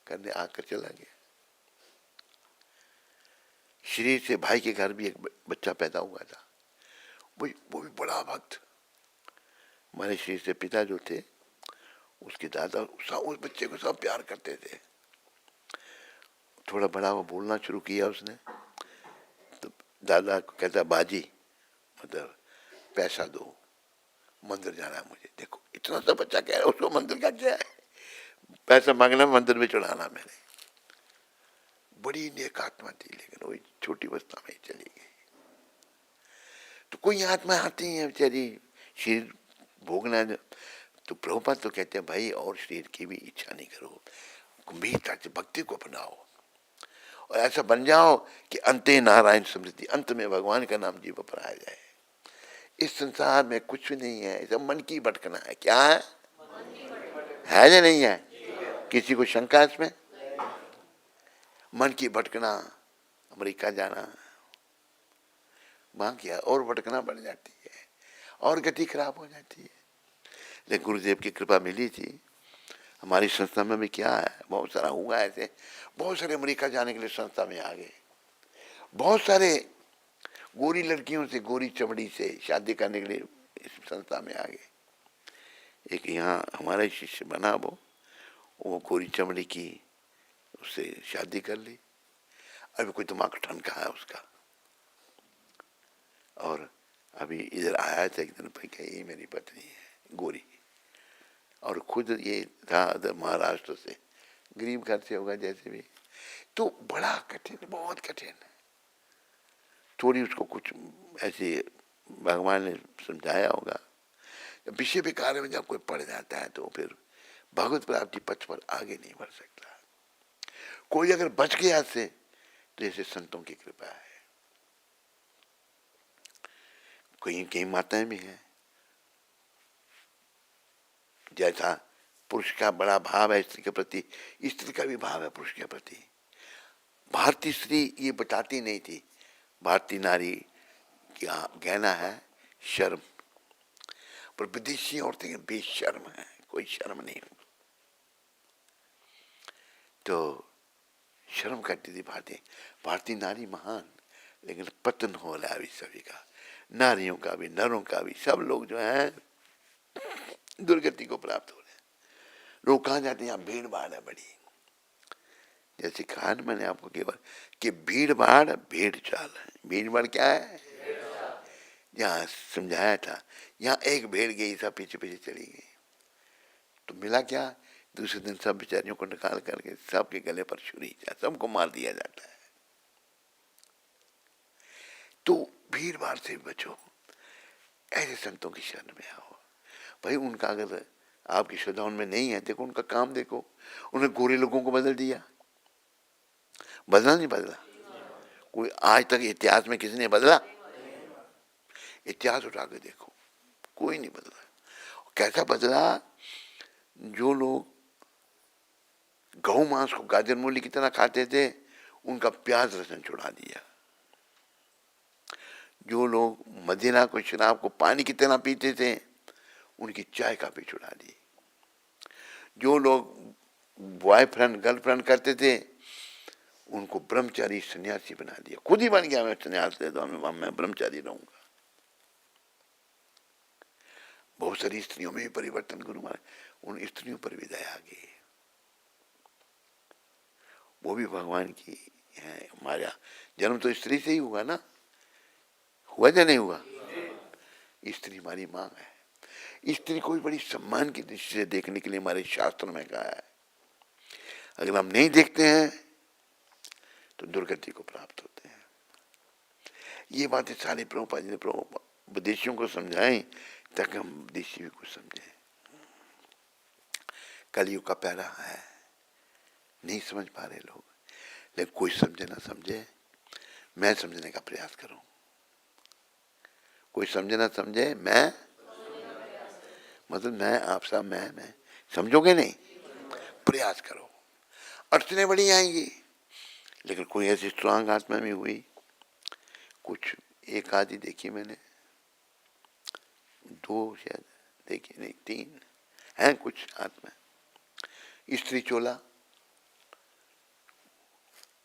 करने आकर चला गया। शरीर से भाई के घर भी एक बच्चा पैदा हुआ था, वो भी बड़ा भक्त। हमारे शरीर से पिता जो थे उसके दादा उस बच्चे को सब प्यार करते थे। थोड़ा बड़ा वो बोलना शुरू किया उसने तो दादा को कहता बाजी, मतलब पैसा दो, मंदिर जाना है मुझे। देखो इतना सा बच्चा कह रहा है, उसको मंदिर का क्या है, पैसा मांगना मंदिर में चढ़ाना। मैंने बड़ी नेक आत्मा थी, लेकिन वही छोटी अवस्था में चली गई। तो कोई आत्मा आती है बेचारी शरीर भोगना, तो प्रभुपाद तो कहते हैं भाई और शरीर की भी इच्छा नहीं करो, गंभीरता से भक्ति को अपनाओ और ऐसा बन जाओ कि अंते नारायण स्मृति, अंत में भगवान का नाम जीव पर आ जाए। इस संसार में कुछ नहीं है, सब मन की भटकना है। क्या है या नहीं है? किसी को शंका इसमें? मन की भटकना, अमेरिका जाना, वहां क्या और भटकना बढ़ जाती है और गति खराब हो जाती है। लेकिन गुरुदेव की कृपा मिली थी। हमारी संस्था में भी क्या है, बहुत सारा हुआ ऐसे, बहुत सारे अमेरिका जाने के लिए संस्था में आ गए। बहुत सारे गोरी लड़कियों से, गोरी चमड़ी से शादी करने के लिए इस संस्था में आ गए। एक यहाँ हमारा शिष्य बना, वो गोरी चमड़ी की, उससे शादी कर ली। अभी कोई दिमाग ठनका है उसका, और अभी इधर आया था एक दिन पर, क्या ये मेरी पत्नी है गोरी, और खुद ये था महाराष्ट्र से, गरीब घर से होगा जैसे भी। तो बड़ा कठिन, बहुत कठिन है। थोड़ी उसको कुछ ऐसे भगवान ने समझाया होगा। विषय के कार्य में जब कोई पड़ जाता है तो फिर भगवत प्राप्ति पथ पर आगे नहीं बढ़ सकता। कोई अगर बच गया से तो ऐसे संतों की कृपा है। कहीं कहीं माताएं भी हैं, जैसा पुरुष का बड़ा भाव है स्त्री के प्रति, स्त्री का भी भाव है पुरुष के प्रति। भारतीय स्त्री ये बताती नहीं थी, भारतीय नारी क्या कहना है शर्म, पर विदेशी औरतें बेशर्म है, कोई शर्म नहीं। तो शर्म करती थी भारतीय नारी महान, लेकिन पतन हो रहा है अभी सभी का, नारियों का भी, नरों का भी, सब लोग जो है दुर्गति को प्राप्त हो रहे हैं। लोग कहाँ जाते हैं? यहाँ भीड़ भाड़ है बड़ी। जैसे कहा ना मैंने आपको केवल कि भीड़ भाड़ भेड़ चाल है। भीड़ भाड़ क्या है? यहाँ समझाया था, यहाँ एक भेड़ गई, सब पीछे पीछे चली गई, तो मिला क्या? दूसरे दिन सब बेचारियों को निकाल करके सबके गले पर छुरी, सबको मार दिया जाता है। तो भीड़ भाड़ से बचो, ऐसे संतों की शरण में आओ। भाई उनका अगर आपकी श्रद्धा उनमें नहीं है, देखो उनका काम देखो, उन्हें गोरे लोगों को बदल दिया, बदला नहीं बदला? कोई आज तक इतिहास में किसी ने बदला? इतिहास उठा के देखो, कोई नहीं बदला। कैसा बदला? जो लोग गौ मांस को गाजर मूली की तरह खाते थे, उनका प्याज रसन छुड़ा दिया। जो लोग मदिरा को, शराब को पानी की तरह पीते थे, उनकी चाय काफी छुड़ा दी। जो लोग बॉयफ्रेंड गर्लफ्रेंड करते थे, उनको ब्रह्मचारी सन्यासी बना दिया। खुद ही बन गया, मैं सन्यास दे दो, मैं ब्रह्मचारी रहूंगा। बहुत सारी स्त्रियों में भी परिवर्तन गुरु महाराज, उन स्त्रियों पर भी दया आ गई। वो भी भगवान की है। हमारा जन्म तो स्त्री से ही हुआ ना, हुआ या नहीं हुआ? स्त्री हमारी मां है। स्त्री को भी बड़ी सम्मान की दृष्टि से देखने के लिए हमारे शास्त्रों में कहा है। अगर हम नहीं देखते हैं तो दुर्गति को प्राप्त होते हैं। ये बातें सारे प्रभुपाद जी ने विदेशियों को समझाएं, ताकि हम विदेशी भी कुछ समझें। कलयुग का पहरा है, नहीं समझ पा रहे लोग, लेकिन कोई समझे ना समझे, मैं समझने का प्रयास करूं। कोई समझे ना समझे, मैं मतलब मैं आप सब मैं समझोगे नहीं, प्रयास करो। अड़चने बड़ी आएंगी, लेकिन कोई ऐसी स्ट्रांग आत्मा में हुई, कुछ एक आदि देखी मैंने, दो शायद देखी नहीं, तीन हैं कुछ आत्मा। स्त्री चोला,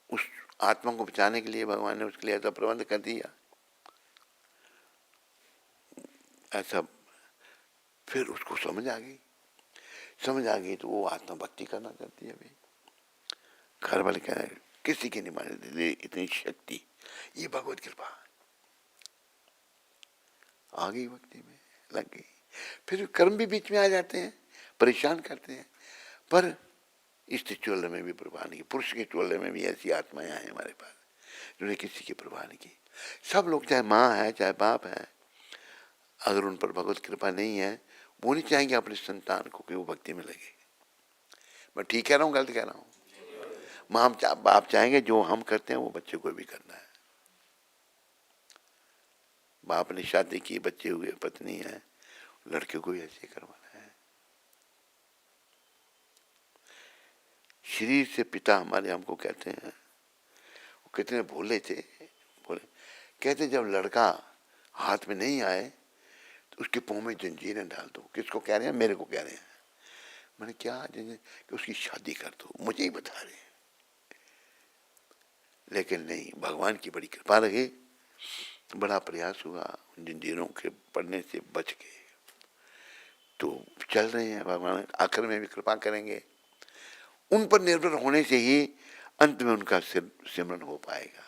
उस आत्मा को बचाने के लिए भगवान ने उसके लिए ऐसा प्रबंध कर दिया, ऐसा। फिर उसको समझ आ गई तो वो आत्मा भक्ति करना चाहती है। अभी घर वाले कह रहे किसी की नहीं माने इतनी शक्ति, ये भगवत कृपा। आ गई भक्ति में, लग गई। फिर कर्म भी बीच में आ जाते हैं, परेशान करते हैं। पर स्त्री चोले में भी प्रवाह नहीं, पुरुष के चोले में भी ऐसी आत्माएं हैं हमारे पास जिन्हें किसी की प्रवाह नहीं की। सब लोग, चाहे माँ है चाहे बाप है, अगर उन पर भगवत कृपा नहीं है, वो नहीं चाहेंगे अपने संतान को कि वो भक्ति में लगे। मैं ठीक कह रहा हूँ, गलत कह रहा हूँ? माँ बाप चाहेंगे जो हम करते हैं वो बच्चे को भी करना है। बाप ने शादी की, बच्चे हुए, पत्नी है, लड़के को भी ऐसे करवाना है। शरीर से पिता हमारे हमको कहते हैं, वो कितने भोले थे, बोले कहते जब लड़का हाथ में नहीं आए तो उसके पाँव में जंजीरें डाल दो। किसको कह रहे हैं? मेरे को कह रहे हैं। मैंने क्या कि उसकी शादी कर दो, मुझे ही बता रहे हैं। लेकिन नहीं, भगवान की बड़ी कृपा रही, बड़ा प्रयास हुआ, जंजीरों के पड़ने से बच गए। तो चल रहे हैं, भगवान आखिर में भी कृपा करेंगे। उन पर निर्भर होने से ही अंत में उनका सिमरन हो पाएगा।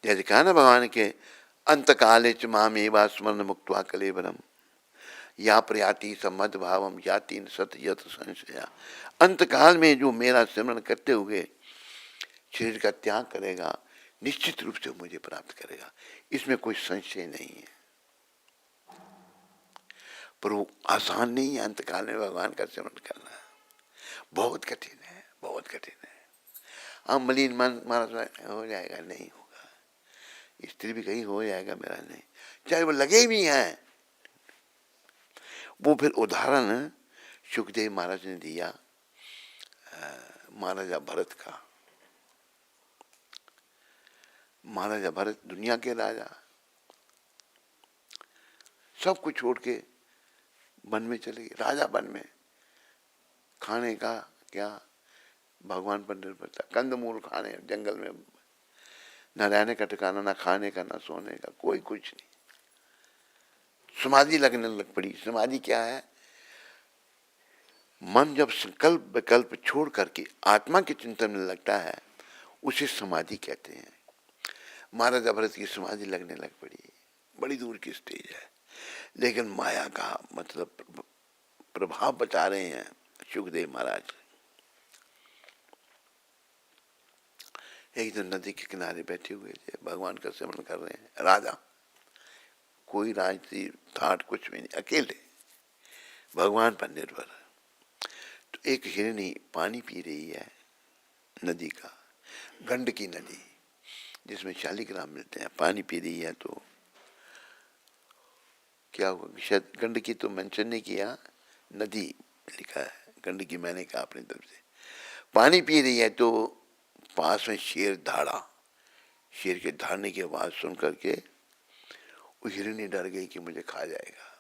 जैसे कहा ना भगवान के, अंत काले च मामेवा स्मरण मुक्त्वा कलेवरम या प्रयाति सम्मद भावम याति सत यत संशया। अंत काल में जो मेरा सिमरण करते हुए शरीर का त्याग करेगा, निश्चित रूप से मुझे प्राप्त करेगा, इसमें कोई संशय नहीं है। पर वो आसान नहीं है अंत काल में भगवान का सिमरण करना, बहुत कठिन है, बहुत कठिन है। हम मलिन मन महाराज हो जाएगा, नहीं होगा। स्त्री भी कहीं हो जाएगा, मेरा नहीं, चाहे वो लगे भी हैं। वो फिर उदाहरण सुखदेव महाराज ने दिया महाराजा भरत का। महाराजा भरत दुनिया के राजा, सब कुछ छोड़ के वन में चले गए। राजा वन में, खाने का क्या, भगवान पर निर्भर था, कंदमूल खाने, जंगल में, न रहने का ठिकाना, न खाने का, न सोने का, कोई कुछ नहीं। समाधि लगने लग पड़ी। समाधि क्या है? मन जब संकल्प विकल्प छोड़ करके आत्मा के चिंतन में लगता है, उसे समाधि कहते हैं। महाराजा भरत की समाधि लगने लग पड़ी, बड़ी दूर की स्टेज है, लेकिन माया का मतलब प्रभाव बता रहे हैं सुखदेव महाराज। एक दिन नदी के किनारे बैठे हुए थे, भगवान का स्मरण कर रहे हैं। राजा, कोई राजनीति ठाट कुछ भी नहीं, अकेले भगवान पर निर्भर। तो एक हिरनी पानी पी रही है नदी का, गंडकी नदी जिसमें शालिग्राम मिलते हैं, पानी पी रही है। तो क्या हुआ, शायद गंडकी तो मेंशन नहीं किया, नदी लिखा है, गंडकी मैंने कहा अपनी तरफ से। पानी पी रही है तो पास में शेर दहाड़ा। शेर के दहाड़ने की आवाज सुन करके वो हिरनी डर गई कि मुझे खा जाएगा।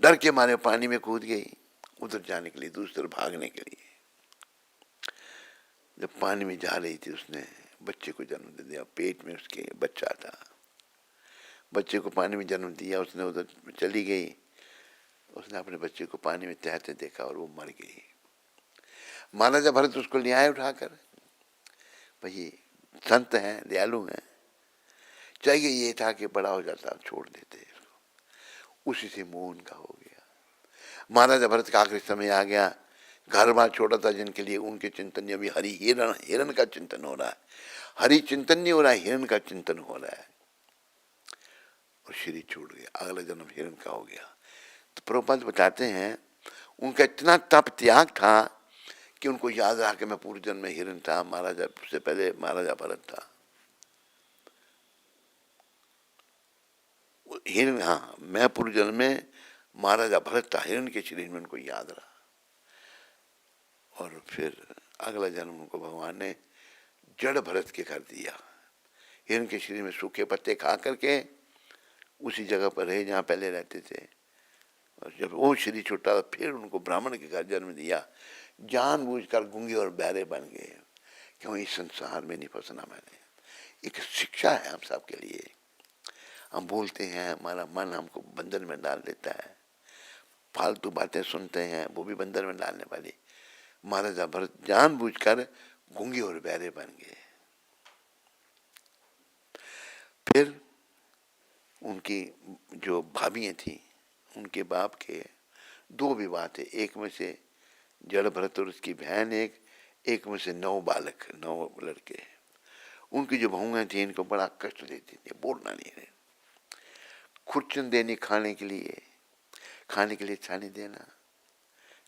डर के मारे पानी में कूद गई, उधर जाने के लिए, दूसरी तरफ भागने के लिए। जब पानी में जा रही थी, उसने बच्चे को जन्म दे दिया, पेट में उसके बच्चा था। बच्चे को पानी में जन्म दिया, उसने उधर चली गई। उसने अपने बच्चे को पानी में तैरते देखा और वो मर गई। महाराजा भरत उसको ले आए उठाकर। भाई संत हैं, दयालु हैं, चाहिए ये था कि बड़ा हो जाता छोड़ देते इसको। उसी से मोह उनका हो गया। महाराजा भरत का आखिरी समय आ गया, घर बार छोड़ा था जिनके लिए, उनके चिंतन अभी हरि हिरण हिरण का चिंतन हो रहा है। हरि चिंतन नहीं हो रहा है, हिरण का चिंतन हो रहा है। और शरीर छूट गया, अगला जन्म हिरण का हो गया। तो प्रभुपाद बताते हैं उनका इतना तप त्याग था कि उनको याद रहा कि मैं पूर्व जन्म में हिरण था, महाराजा से पहले महाराजा भरत था। हिरण, हाँ, मैं पूर्व जन्म में महाराजा भरत था, हिरण के शरीर में उनको याद रहा। और फिर अगला जन्म उनको भगवान ने जड़ भरत के कर दिया। हिरण के शरीर में सूखे पत्ते खा करके उसी जगह पर रहे जहाँ पहले रहते थे। और जब वो शरीर छूटा, फिर उनको ब्राह्मण के घर जन्म दिया। जानबूझकर गूंगे और बहरे बन गए, क्यों इस संसार में नहीं फंसना मैंने। एक शिक्षा है हम सब के लिए। हम बोलते हैं, हमारा मन हमको बंधन में डाल देता है, फालतू बातें सुनते हैं, वो भी बंधन में डालने वाली। महाराजा भरत जानबूझकर गूंगे और बहरे बन गए। फिर उनकी जो भाभियाँ थी, उनके बाप के दो विवाह थे। एक में से जड़ भरत और उसकी बहन, एक में से 9 बालक, 9 लड़के। उनकी जो बहुएं थी, इनको बड़ा कष्ट देती थी, बोलना नहीं है। खुर्चन देनी खाने के लिए छानी देना,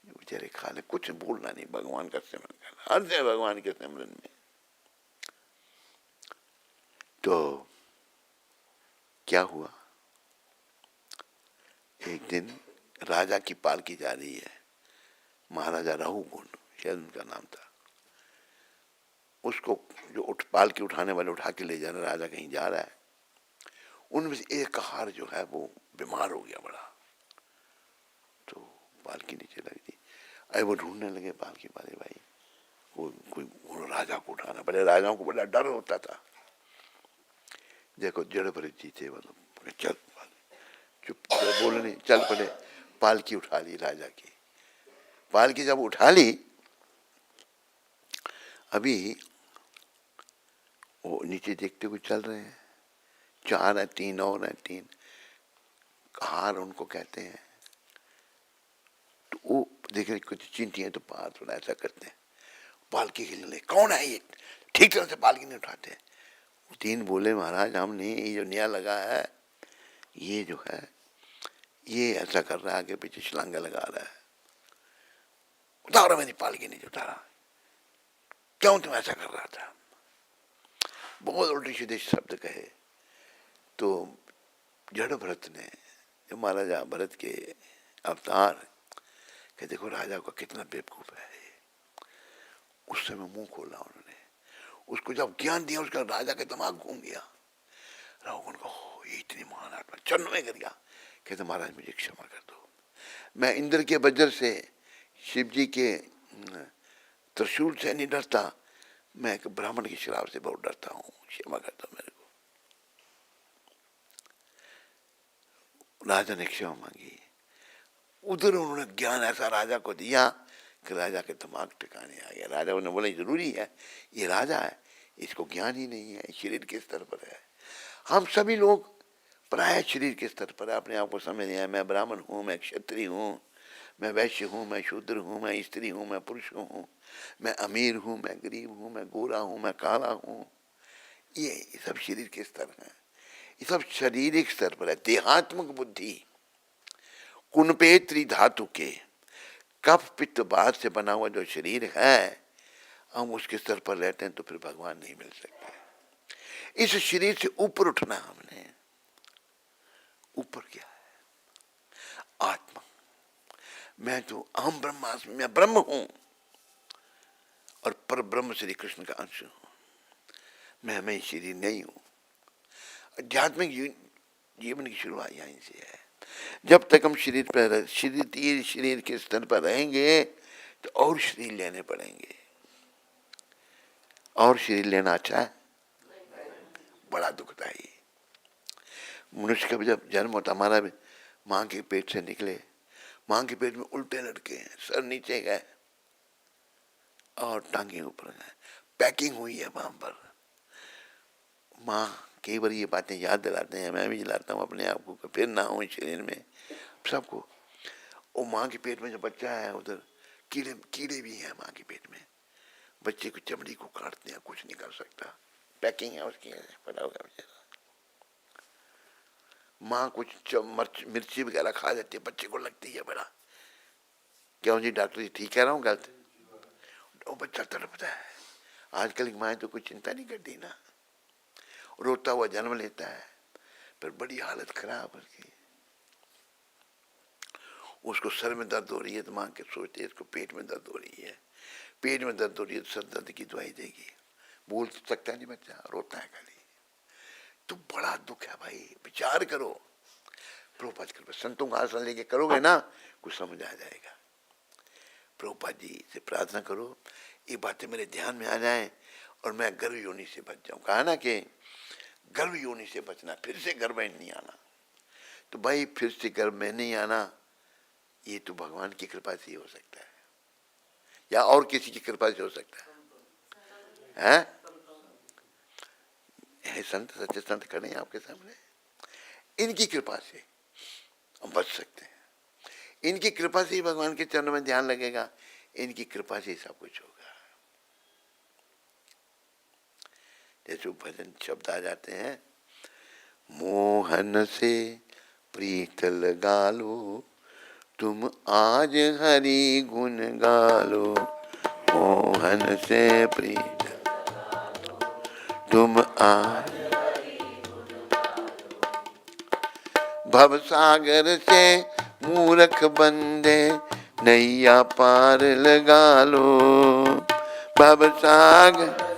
बेचारे खा ले, कुछ बोलना नहीं, भगवान का सिमरन करना, हर जगह भगवान के सिमरन में। तो क्या हुआ, एक दिन राजा की पालकी जा रही है, महाराजा राहुगुण शायद उनका नाम था। उसको जो पालकी उठाने वाले उठा के ले जा रहे, राजा कहीं जा रहा है। उनमें से एक हार जो है वो बीमार हो गया बड़ा, तो पालकी नीचे लग दी। अरे वो ढूंढने लगे पालकी वाले, भाई कोई राजा को उठाना। पहले राजाओं को बड़ा डर होता था। देखो जड़ भरत जी थे, मतलब चल चुप बोले नहीं, चल पड़े, पालकी उठा ली राजा की। पालकी जब उठा ली, अभी वो नीचे देखते हुए चल रहे हैं, 4 है, 3 और है, 3 हार उनको कहते हैं। तो वो देख रहे कुछ चिंती है, तो पार थोड़ा ऐसा करते हैं, पालकी हिलने लगे। कौन है ये, ठीक तरह से पालकी नहीं उठाते। 3 बोले, महाराज हम नहीं, ये जो नया लगा है, ये जो है ये ऐसा कर रहा है, आगे पीछे छलांगा लगा रहा है। उतारो, मैंने पालकी नहीं उतारा, क्यों तुम ऐसा कर रहा था। बहुत उल्टी सीधे शब्द कहे। तो जड़ भरत ने, जो महाराजा भरत के अवतार, कि देखो राजा को कितना बेवकूफ है। उस समय मुंह खोला उन्होंने, उसको जब ज्ञान दिया, उसका राजा का दिमाग घूम गया। रावण को ये इतनी महान आत्मा, चरण में गिर गया, कहते महाराज मुझे क्षमा कर दो, मैं इंद्र के वज्र से, शिव जी के त्रिशूल से नहीं डरता, मैं एक ब्राह्मण की शराब से बहुत डरता हूँ, क्षमा कर दो मेरे को। राजा ने क्षमा मांगी। उधर उन्होंने ज्ञान ऐसा राजा को दिया कि राजा के दिमाग ठिकाने आ गया। राजा ने बोला जरूरी है, ये राजा है, इसको ज्ञान ही नहीं है, शरीर के स्तर पर है। हम सभी लोग प्राय शरीर के स्तर पर अपने आप को समझ रहे हैं, मैं ब्राह्मण हूँ, मैं क्षत्रिय हूँ, मैं वैश्य हूँ, मैं शूद्र हूँ, मैं स्त्री हूँ, मैं पुरुष हूँ, मैं अमीर हूँ, मैं गरीब हूँ, मैं गोरा हूँ, मैं काला हूँ। ये सब शरीर के स्तर हैं, ये सब शारीरिक स्तर पर है। देहात्मक बुद्धि कुनपेत्री धातु के कफ पित्त बात से बना हुआ जो शरीर है, हम उसके स्तर पर रहते हैं तो फिर भगवान नहीं मिल सकते। इस शरीर से ऊपर उठना, हमने ऊपर क्या है? आत्मा। मैं तो अहम ब्रह्मास्मि, मैं ब्रह्म हूं और पर ब्रह्म श्री कृष्ण का अंश हूं। मैं शरीर नहीं हूं। आध्यात्मिक जीवन की शुरुआत यहीं से है। जब तक हम शरीर के स्तर पर रहेंगे तो और शरीर लेने पड़ेंगे। और शरीर लेना अच्छा है? बड़ा दुखदाई। मनुष्य का जब जन्म होता, हमारा भी माँ के पेट से निकले, माँ के पेट में उल्टे लटके हैं, सर नीचे गए और टांगे ऊपर गए, पैकिंग हुई है वहां पर। माँ कई बार ये बातें याद दिलाते हैं, मैं भी दिलाता हूँ अपने आप को, फिर ना हो शरीर में सबको। वो माँ के पेट में जो बच्चा है, उधर कीड़े भी हैं माँ के पेट में। बच्चे को चमड़ी को काटते हैं, कुछ नहीं कर सकता, पैकिंग है उसकी, पड़ा होगा बेचारा। माँ कुछ मिर्ची वगैरह खा जाती है, बच्चे को लगती है बड़ा। क्यों जी डॉक्टर जी, ठीक कह रहा हूँ गलत? वो बच्चा तड़पता है। आजकल की माएँ तो कुछ चिंता नहीं करती ना, रोता हुआ जन्म लेता है, फिर बड़ी हालत खराब उसकी। उसको सर में दर्द हो रही है तो माँ के सोचते है इसको पेट में दर्द हो रही है, पेट में दर्द हो रही है तो सर दर्द की दवाई देगी। बोल सकता नहीं बच्चा, रोता है खाली। तो बड़ा दुख है भाई, विचार करो। प्रभुपाद कृपा, संतों का आसन लेके करोगे ना, कुछ समझ आ जाएगा। प्रभुपाद जी से प्रार्थना करो ये बातें मेरे ध्यान में आ जाएं और मैं गर्भ योनि से बच जाऊं। कहा ना कि गर्भ योनि से बचना, फिर से गर्भ में नहीं आना। तो भाई फिर से गर्भ में नहीं आना, ये तो भगवान की कृपा से ही हो सकता है, या और किसी की कृपा से हो सकता है, हैं? संत सच्चे संत खड़े हैं आपके सामने, इनकी कृपा से हम बच सकते हैं। इनकी कृपा से ही भगवान के चरणों में ध्यान लगेगा, इनकी कृपा से ही सब कुछ होगा। जैसे भजन शब्द आ जाते हैं, मोहन से प्रीत लगा लो, तुम आज हरि गुण गालो। मोहन से प्रीत तुम आज, भव सागर से मूर्ख बंदे नैया पार लगा लो। भव सागर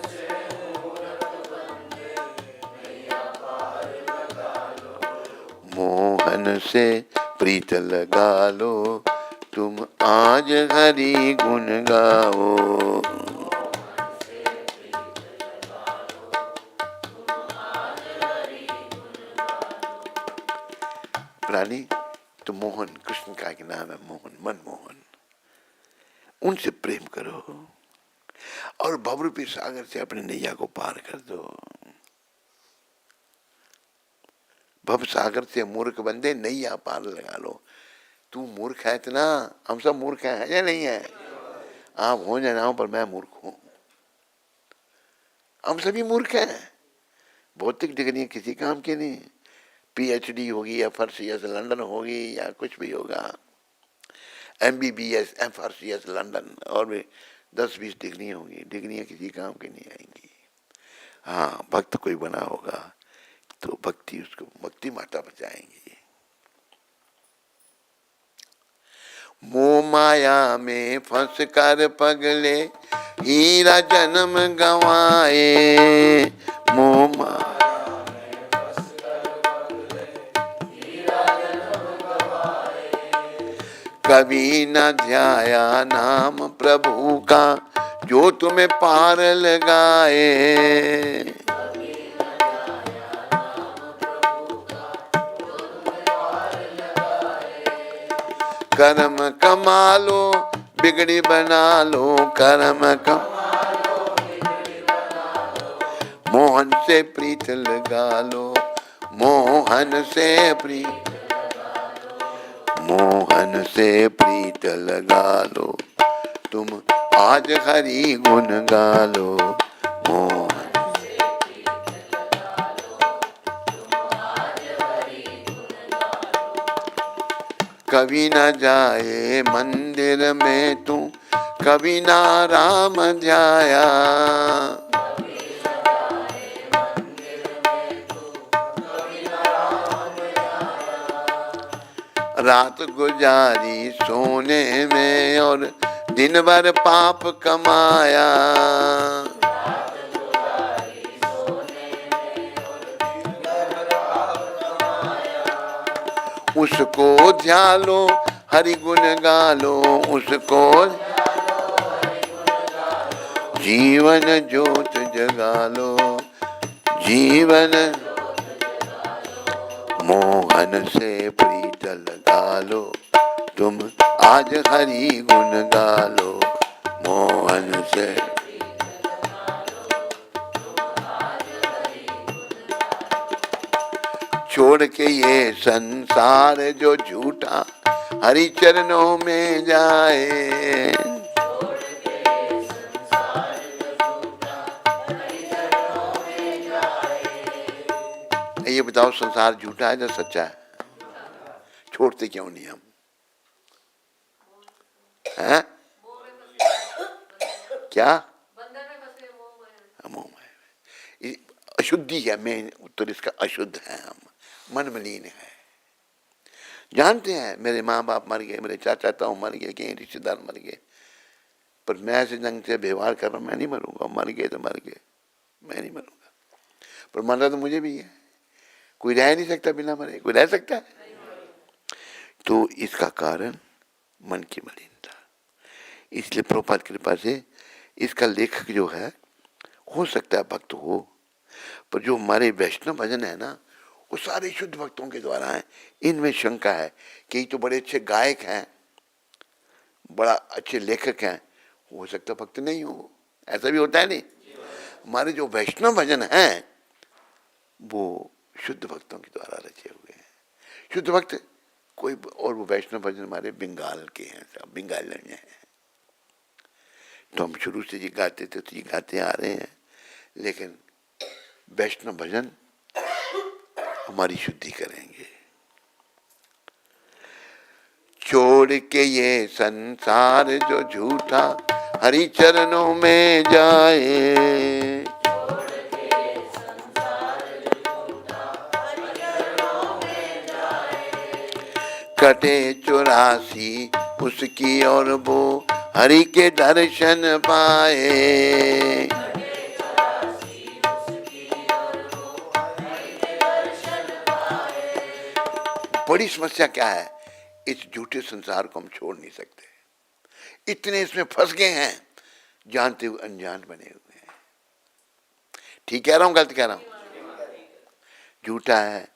मोहन से प्रीत लगा लो, तुम आज हरि गुण गाओ। प्राणी तो मोहन, कृष्ण का एक नाम है मोहन, मनमोहन। उनसे प्रेम करो और भवरूपी सागर से अपने नैया को पार कर दो। भव सागर से मूर्ख बंदे नैया पार लगा लो। तू मूर्ख है इतना, हम सब मूर्ख हैं या नहीं है? आप हो या ना हो, पर मैं मूर्ख हूं। हम सभी मूर्ख हैं। भौतिक डिग्री किसी काम की नहीं, PhD होगी या FRCS लंदन होगी या कुछ भी होगा, MBBS FRCS लंदन, और भी 10-20 डिग्री होंगी, डिग्रियां किसी काम की नहीं आएंगी। हाँ, भक्त कोई बना होगा तो भक्ति उसको भक्ति माता बचाएंगी। मोह माया में फंस कर पगले हीरा जन्म गंवाए। मोह माया में फंस कर पगले हीरा जन्म गंवाए। कभी न ध्याया नाम प्रभु का जो तुम्हें पार लगाए। कर्म कमा लो बिगड़ी बना लो, कर्म कमा लो बिगड़ी बना लो, मोहन से प्रीत लगा लो, मोहन से प्रीत लगा लो, मोहन से प्रीत लगा लो, तुम आज हरि गुण गा लो, मोहन से प्रीत लगा लो, तुम आज हरि गुण गा लो। कभी न जाए मंदिर में तू, कभी ना राम ध्याया, कभी न जाए मंदिर में तू, कभी ना राम ध्याया, रात गुजारी सोने में और दिन भर पाप कमाया, रात गुजारी सोने में और दिन भर पाप कमाया, उसको ध्यालो हरि गुण गालो, उसको जीवन ज्योत जगा लो, जीवन मोहन से प्रीत लगा लो, तुम आज हरि गुण गा लो, मोहन से छोड़ के ये संसार जो झूठा हरि चरणों में जाए, ये बताओ संसार झूठा है या सच्चा है? छोड़ते क्यों नहीं हम? हैं? क्या मोह में अशुद्धि है, मेन उत्तर इसका अशुद्ध है, हम मन मलिन है। जानते हैं मेरे माँ बाप मर गए, मेरे चाचा ताऊ मर गए, कई रिश्तेदार मर गए, पर मैं ऐसे ढंग से व्यवहार कर रहा हूँ, मैं नहीं मरूंगा। मर गए तो मर गए, मैं नहीं मरूंगा। पर मरना तो मुझे भी है, कोई रह नहीं सकता बिना मरे, कोई रह सकता है? तो इसका कारण मन की मलिनता। इसलिए प्रभुपाद कृपा से इसका लेखक जो है, हो सकता है भक्त हो, पर जो हमारे वैष्णव भजन है ना, वो सारे शुद्ध भक्तों के द्वारा हैं। इनमें शंका है कि ये तो बड़े अच्छे गायक हैं, बड़ा अच्छे लेखक हैं, हो सकता भक्त नहीं हो। ऐसा भी होता है नहीं? हमारे जो वैष्णव भजन हैं वो शुद्ध भक्तों के द्वारा रचे हुए हैं। शुद्ध भक्त कोई और, वो वैष्णव भजन हमारे बंगाल के हैं, सब बंगाली हैं। तो हम शुरू से ये गाते थे तो ये गाते आ रहे हैं, लेकिन वैष्णव भजन हमारी शुद्धि करेंगे। छोड़ के ये संसार जो झूठा हरि चरणों में जाए, कटे 84 उसकी और वो हरि के दर्शन पाए। बड़ी समस्या क्या है? इस झूठे संसार को हम छोड़ नहीं सकते, इतने इसमें फंस गए हैं, जानते हुए अनजान बने हुए हैं। ठीक कह रहा हूं, गलत कह रहा हूं? झूठा है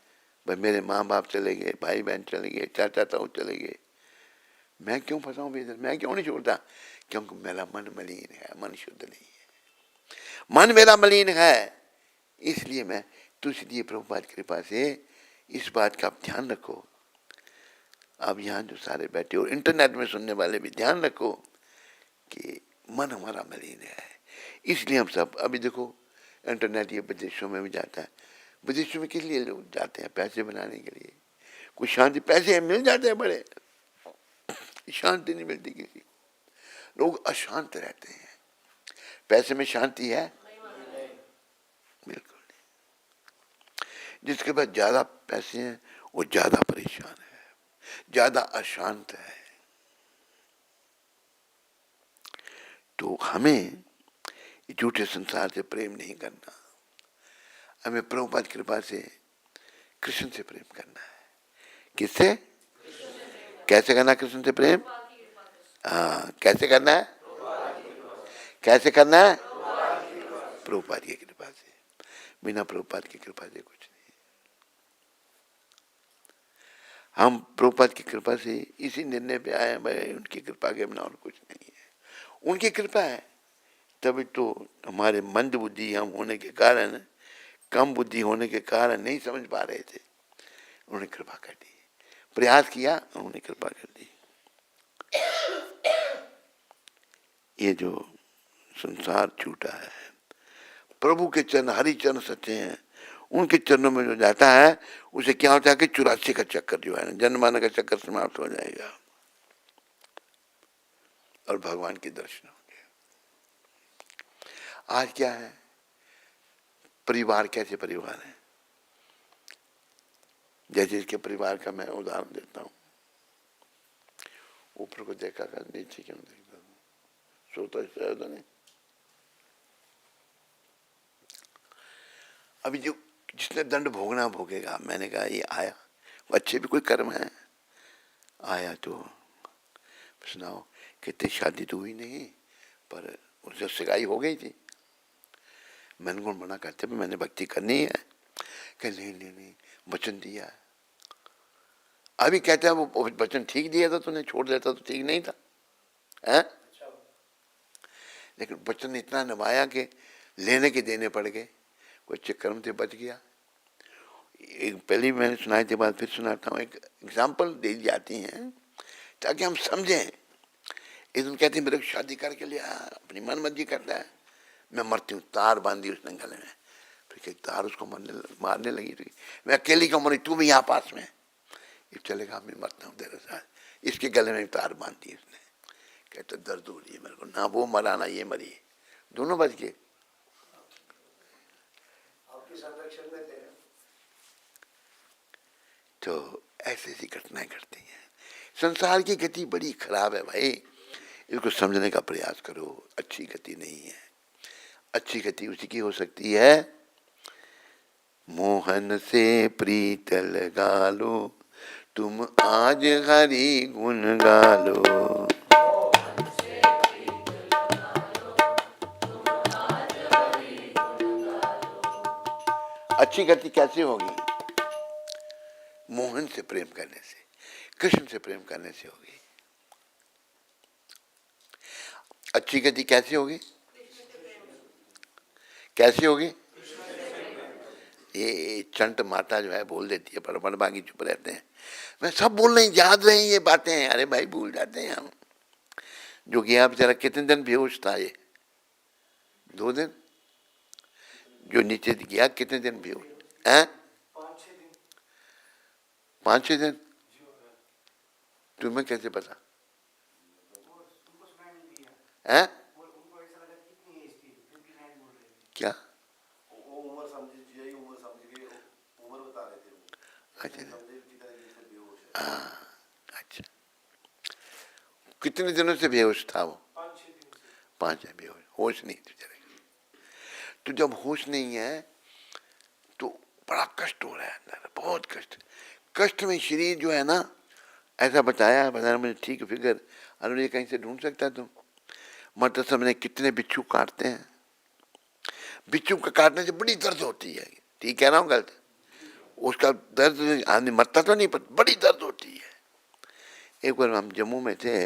भाई, मेरे माँ बाप चले गए, भाई बहन चले गए, चाचा ताऊ चले गए, मैं क्यों फंसा हूं इधर? मैं क्यों नहीं छोड़ता? क्योंकि मेरा मन मलिन है, मन शुद्ध नहीं है, मन मेरा मलिन है। इसलिए मैं, तो इसलिए प्रभुपाद कृपा से इस बात का आप ध्यान रखो। अब यहाँ जो सारे बैठे और इंटरनेट में सुनने वाले भी ध्यान रखो कि मन हमारा मलिन है। इसलिए हम सब, अभी देखो इंटरनेट ये विदेशों में भी जाता है। विदेशों में किस लिए लोग जाते हैं? पैसे बनाने के लिए। कुछ शांति, पैसे मिल जाते हैं बड़े, शांति नहीं मिलती किसी को। लोग अशांत रहते हैं। पैसे में शांति है? बिल्कुल नहीं। जिसके पास ज्यादा पैसे हैं वो ज्यादा परेशान है, ज्यादा अशांत है। तो हमें झूठे संसार से प्रेम नहीं करना, हमें प्रभुपाद कृपा से कृष्ण से प्रेम करना है। किससे? कैसे करना कृष्ण से प्रेम? हाँ, कैसे करना है? कैसे करना है? प्रभुपाद की कृपा से। बिना प्रभुपाद की कृपा से कुछ नहीं। हम प्रभुपाद की कृपा से इसी निर्णय पे आए हैं भाई, उनकी कृपा के बिना और कुछ नहीं है। उनकी कृपा है तभी तो हमारे मंद बुद्धि हम होने के कारण, कम बुद्धि होने के कारण नहीं समझ पा रहे थे, उन्होंने कृपा कर दी, प्रयास किया उन्होंने कृपा कर दी। ये जो संसार छूटा है, प्रभु के चरण, हरि चरण सच्चे हैं, उनके चरणों में जो जाता है उसे क्या होता है कि 84 का चक्कर जो है ना, जन्माने का चक्कर समाप्त हो जाएगा और भगवान के दर्शन होंगे। आज क्या है, परिवार कैसे परिवार है, जैसे इसके परिवार का मैं उदाहरण देता हूँ। ऊपर को देखा कर, नीचे क्यों देखता हूँ, सोता शायद नहीं। अभी जो जिसने दंड भोगना भोगेगा, मैंने कहा ये आया, अच्छे भी कोई कर्म है, आया तो सुनाओ कितनी शादी तो हुई नहीं पर उससे सगाई हो गई थी। मैंने को मना करते भी मैंने भक्ति करनी है, कि नहीं नहीं नहीं वचन दिया है। अभी कहते हैं वो वचन ठीक दिया था, तूने छोड़ देता तो ठीक नहीं था है? लेकिन वचन इतना निभाया कि लेने के देने पड़ गए, कोई चक्कर से बच गया। एक पहले भी मैंने सुनाई थी, बात फिर सुनाता हूँ। एक एग्जाम्पल दे दी जाती हैं ताकि हम समझें। एक दिन कहते हैं मेरे को शादी करके लिया, अपनी मन मर्जी करता है, मैं मरती हूँ, तार बांधी उसने गले में, फिर तार उसको मारने लगी थी, मैं अकेली क्यों मरी, तू भी यहाँ पास में, ये चलेगा मैं मरता हूँ तेरे साथ, इसके गले में तार बांध दी उसने। कहते दर्द हो रही है मेरे को, ना वो मरा ना ये मरी, दोनों बच गए। तो ऐसी ऐसी घटनाएं घटती हैं। संसार की गति बड़ी खराब है भाई, इसको समझने का प्रयास करो। अच्छी गति नहीं है, अच्छी गति उसी की हो सकती है, मोहन से प्रीत लगा लो, तुम आज हरि गुण गालो। अच्छी गति कैसे होगी, मोहन से प्रेम करने से, कृष्ण से प्रेम करने से होगी। अच्छी गति कैसे होगी, कैसे होगी? ये चंट माता जो है बोल देती है, पर बाकी चुप रहते हैं। मैं सब बोल रही, याद रही ये बातें, अरे भाई भूल जाते हैं हम। जो गया बेचारा कितने दिन बेहोश था, ये 2 दिन, जो नीचे गया कितने दिन बेहोश है, 5-6 दिन। तुम्हें कैसे पता है? क्या अच्छा, अच्छा, कितने दिनों से बेहोश था वो? 5 बेहोश, होश नहीं बेचारे। तो जब होश नहीं है तो बड़ा कष्ट हो रहा है अंदर, बहुत कष्ट। कष्ट में शरीर जो है ना, ऐसा बताया मुझे ठीक फिगर, अरे ये कहीं से ढूंढ सकता है तुम? मरते समय कितने बिच्छू काटते हैं, बिच्छू का काटने से बड़ी दर्द होती है, ठीक कह रहा हूँ गलत? उसका दर्द आदमी मरता तो नहीं, पर बड़ी दर्द होती है। एक बार हम जम्मू में थे,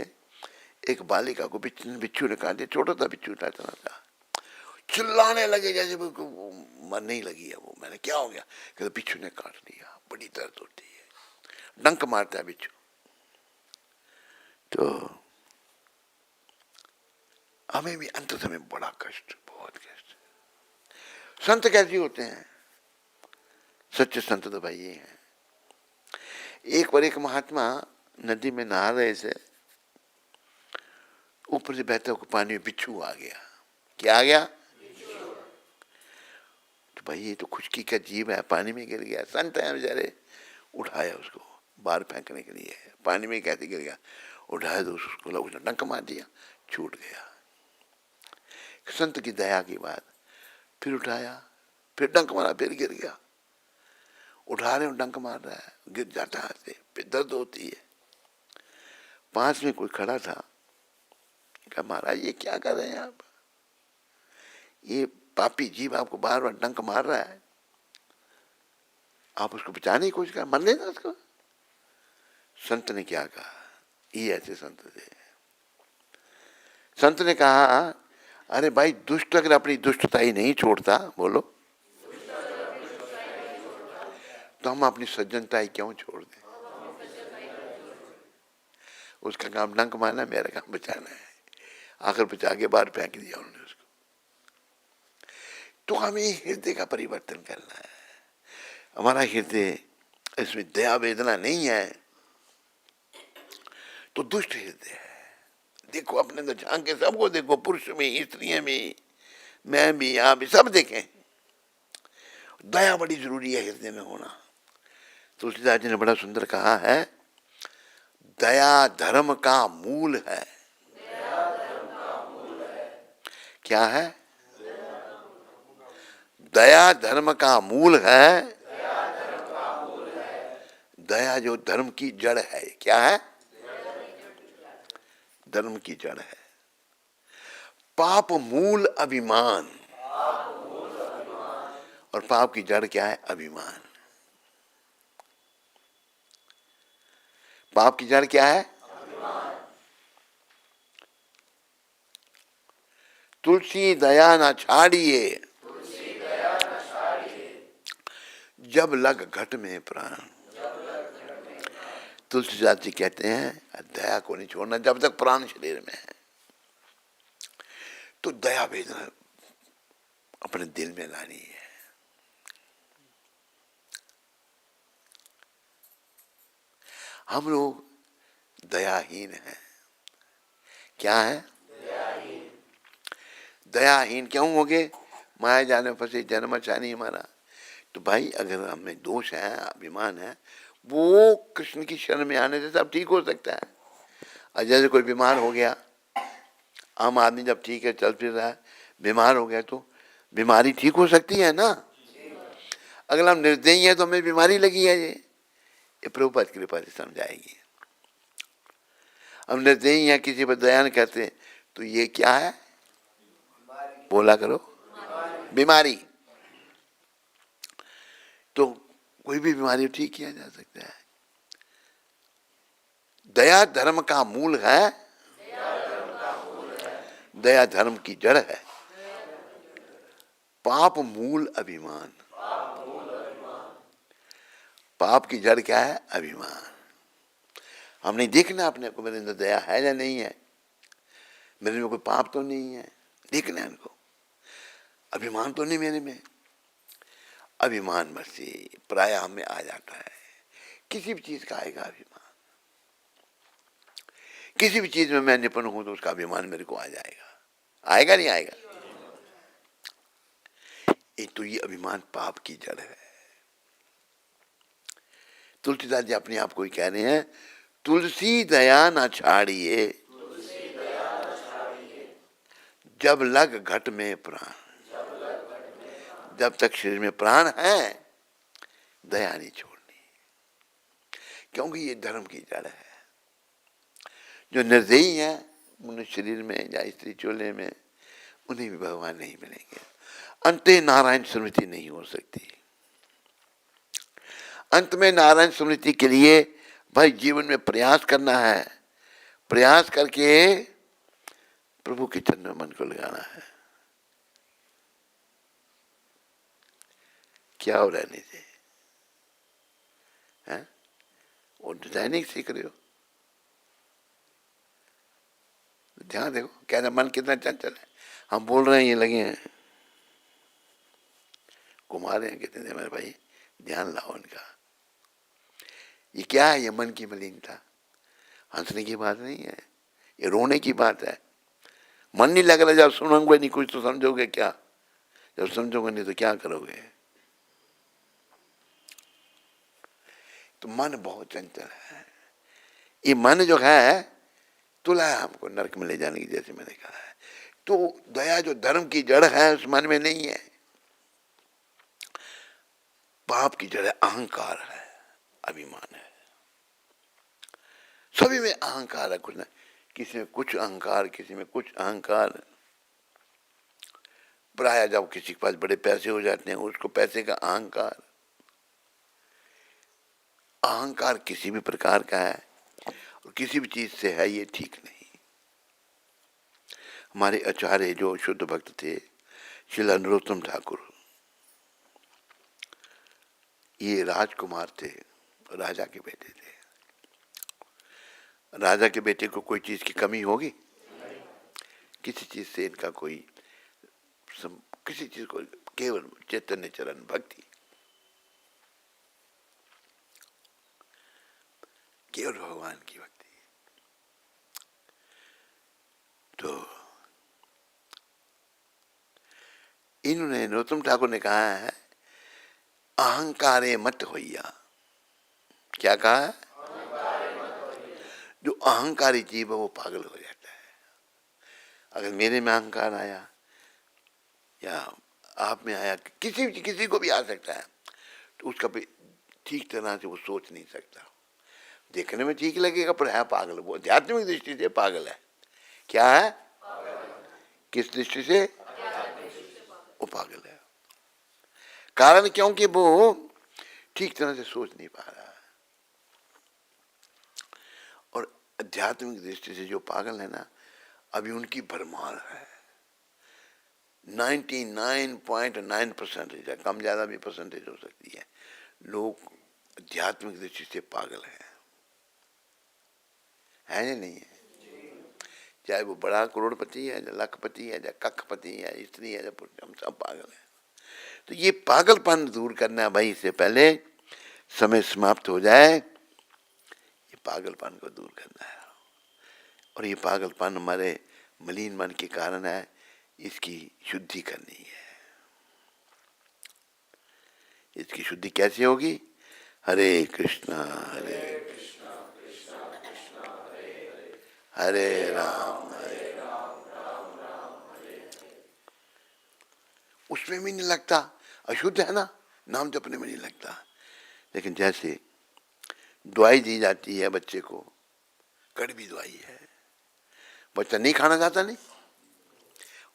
एक बालिका को बिच्छू ने काट दिया, छोटा सा बिच्छू था, इतना था, चिल्लाने लगे जैसे मरने ही लगी है वो। मैंने क्या हो गया, कहते बिच्छू ने काट दिया, बड़ी दर्द होती है, डंक मारता है बिच्छू। तो हमें भी अंत समय बड़ा कष्ट, बहुत कष्ट। संत कैसे होते हैं? सच्चे संत तो भाई ये हैं। एक बार एक महात्मा नदी में नहा रहे थे, ऊपर से बहते हुए पानी में बिच्छू आ गया। क्या आ गया? तो भाई ये तो खुशकी का जीव है, पानी में गिर गया। संत है बेचारे, उठाया उसको बाहर फेंकने के लिए, पानी में कैसे गिर गया, उठाया तो उसको लोग डंक मार दिया, छूट गया। संत की दया की बात, फिर उठाया, फिर डंक मारा, फिर गिर गया। उठा रहे हो डंक मार रहा है, गिर जाता है, फिर दर्द होती है। पास में कोई खड़ा था, कहा महाराज ये क्या कर रहे हैं आप, ये पापी जीव आपको बार बार डंक मार रहा है, आप उसको बचाने की कोशिश कर, मर लेना उसको। संत ने क्या कहा, ये ऐसे संत थे। संत ने कहा, अरे भाई दुष्ट अगर अपनी दुष्टता ही नहीं छोड़ता, बोलो, तो हम अपनी सज्जनता ही क्यों छोड़ दें। उसका काम डंक मारना, मेरा काम बचाना है। आखिर बचा के बाहर फेंक दिया उन्होंने उसको। तो हमें हृदय का परिवर्तन करना है। हमारा हृदय, इसमें दया वेदना नहीं है तो दुष्ट हृदय है। देखो अपने अंदर झांक के सबको देखो, पुरुष में, स्त्रियों में, मैं भी, आप भी, सब देखें। दया बड़ी जरूरी है हृदय में होना। तुलसीदास जी ने बड़ा सुंदर कहा है, दया धर्म का मूल है। क्या है? दया धर्म का मूल है। दया जो धर्म की जड़ है। क्या है? धर्म की जड़ है। पाप मूल अभिमान, और पाप की जड़ क्या है? अभिमान। पाप की जड़ क्या है? तुलसी दया न छाड़िए, जब लग घट में प्राण। तुलसीदास जी कहते हैं दया को नहीं छोड़ना जब तक प्राण शरीर में है। तो दया वेदना अपने दिल में लानी है। हम लोग दयाहीन हैं। क्या है? दयाहीन क्यों हो गए? माया जाने फंसे जन्म अच्छा नहीं हमारा। तो भाई अगर हमें दोष है, अभिमान है, वो कृष्ण की शरण में आने से सब ठीक हो सकता है। और जैसे कोई बीमार हो गया, आम आदमी जब ठीक है, चल फिर रहा है, बीमार हो गया तो बीमारी ठीक हो सकती है ना। अगर हम निर्दयी हैं तो हमें बीमारी लगी है, ये प्रभुपाद कृपा से समझाएगी। हम निर्दयी हैं, किसी पर दया नहीं करते, तो ये क्या है? बोला करो, बीमारी। तो कोई भी बीमारी ठीक किया जा सकता है। दया धर्म का मूल है। दया धर्म की जड़ है। पाप मूल अभिमान। पाप की जड़ क्या है? अभिमान। हमने देखना अपने को, मेरे अंदर दया है या नहीं है, मेरे में कोई पाप तो नहीं है, देखना है इनको। अभिमान तो नहीं मेरे में। अभिमान में से प्राय हमें आ जाता है। किसी भी चीज का आएगा अभिमान। किसी भी चीज में मैं निपुण हूं तो उसका अभिमान मेरे को आ जाएगा। आएगा नहीं आएगा? तो ये अभिमान पाप की जड़ है। तुलसीदास जी अपने आप को ही कह रहे हैं, तुलसी दया न छाड़िए, जब लग घट में प्राण। जब तक शरीर में प्राण है, दया नहीं छोड़नी, क्योंकि ये धर्म की जड़ है। जो निर्दयी है मनुष्य शरीर में या स्त्री चोले में, उन्हें भी भगवान नहीं मिलेंगे। अंते नारायण स्मृति नहीं हो सकती। अंत में नारायण स्मृति के लिए भाई जीवन में प्रयास करना है। प्रयास करके प्रभु के चरण में मन को लगाना है। क्या हो रहने से है? वो डिजाइनिंग सीख रहे हो, ध्यान देखो क्या मन कितना चंचल है। हम बोल रहे हैं, ये लगे हैं घुमा रहे हैं, कितने देर मेरे भाई ध्यान लाओ इनका। ये क्या है? ये मन की मलिनता। हंसने की बात नहीं है, ये रोने की बात है। मन नहीं लग रहा, जब सुनोगे नहीं कुछ तो समझोगे क्या? जब समझोगे नहीं तो क्या करोगे? तो मन बहुत चंचल है। ये मन जो है तुला है हमको नरक में ले जाने की, जैसे मैंने कहा है। तो दया जो धर्म की जड़ है उस मन में नहीं है। पाप की जड़ है, अहंकार है, अभिमान है। सभी में अहंकार है, कुछ ना किसी में कुछ अहंकार, किसी में कुछ अहंकार। प्राय जब किसी के पास बड़े पैसे हो जाते हैं, उसको पैसे का अहंकार। अहंकार किसी भी प्रकार का है, और किसी भी चीज से है ये ठीक नहीं। हमारे आचार्य जो शुद्ध भक्त थे श्रील नरोत्तम ठाकुर, ये राजकुमार थे, राजा के बेटे थे। राजा के बेटे को कोई चीज की कमी होगी? किसी चीज से इनका कोई किसी चीज को, केवल चैतन्य चरण भक्ति, केवल भगवान की भक्ति। तो इन्होंने, नरोत्तम ठाकुर ने कहा है, अहंकारे मत होइया। क्या कहा है? जो अहंकारी जीव है वो पागल हो जाता है। अगर मेरे में अहंकार आया या आप में आया, किसी को भी आ सकता है, तो उसका भी ठीक तरह से वो सोच नहीं सकता। देखने में ठीक लगेगा पर है पागल, वो आध्यात्मिक दृष्टि से पागल है। क्या है? किस दृष्टि से? वो पागल है। कारण क्योंकि वो ठीक तरह से सोच नहीं पा रहा है। और आध्यात्मिक दृष्टि से जो पागल है ना, अभी उनकी भरमार है। 99.9% कम ज्यादा भी परसेंटेज हो सकती है, लोग आध्यात्मिक दृष्टि से पागल है या नहीं है? चाहे वो बड़ा करोड़पति है, या लखपति है, या कखपति है, स्त्री है, या पुरुष, हम सब पागल है। तो ये पागलपन दूर करना है भाई, इससे पहले समय समाप्त हो जाए, ये पागलपन को दूर करना है। और ये पागलपन हमारे मलिन मन के कारण है, इसकी शुद्धि करनी है। इसकी शुद्धि कैसे होगी? हरे कृष्णा हरे कृष्णा कृष्णा कृष्णा हरे हरे, हरे राम राम राम हरे हरे। उसमें भी नहीं लगता, अशुद्ध है ना, नाम जपने में नहीं लगता। लेकिन जैसे दवाई दी जाती है बच्चे को, कड़वी दवाई है, बच्चा नहीं खाना चाहता, नहीं,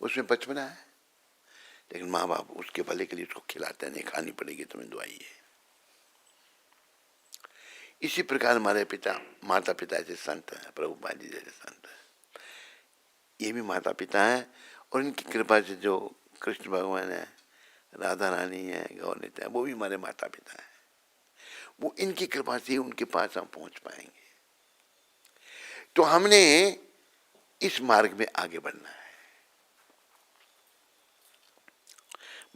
उसमें बचपना है, लेकिन माँ बाप उसके भले के लिए उसको खिलाते हैं, नहीं खानी पड़ेगी तुम्हें दवाई है। इसी प्रकार हमारे पिता माता पिता ऐसे संत हैं, प्रभुपाद जी जैसे संत हैं, ये भी माता पिता हैं। और इनकी कृपा से जो कृष्ण भगवान है, राधा रानी है, गौरनीता है, वो भी हमारे माता पिता हैं। वो इनकी कृपा से उनके पास हम पहुंच पाएंगे। तो हमने इस मार्ग में आगे बढ़ना है।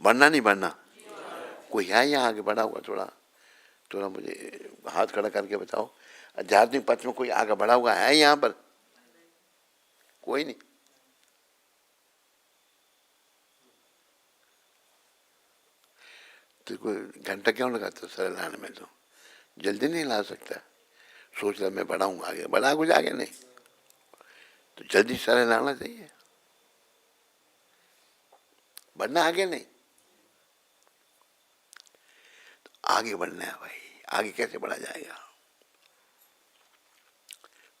बढ़ना नहीं बढ़ना? कोई है यहाँ आगे बढ़ा हुआ? थोड़ा मुझे हाथ खड़ा करके बताओ, आध्यात्मिक पथ में कोई आगे बढ़ा हुआ है यहाँ पर? कोई नहीं। तो कोई घंटा क्यों लगाते हो सरल लाने में? तो जल्दी नहीं ला सकता, सोच रहा मैं बढ़ाऊंगा आगे, बढ़ा कुछ आगे नहीं, तो जल्दी सरल लाना चाहिए, बढ़ना आगे नहीं। तो आगे बढ़ना है भाई। आगे कैसे बढ़ा जाएगा?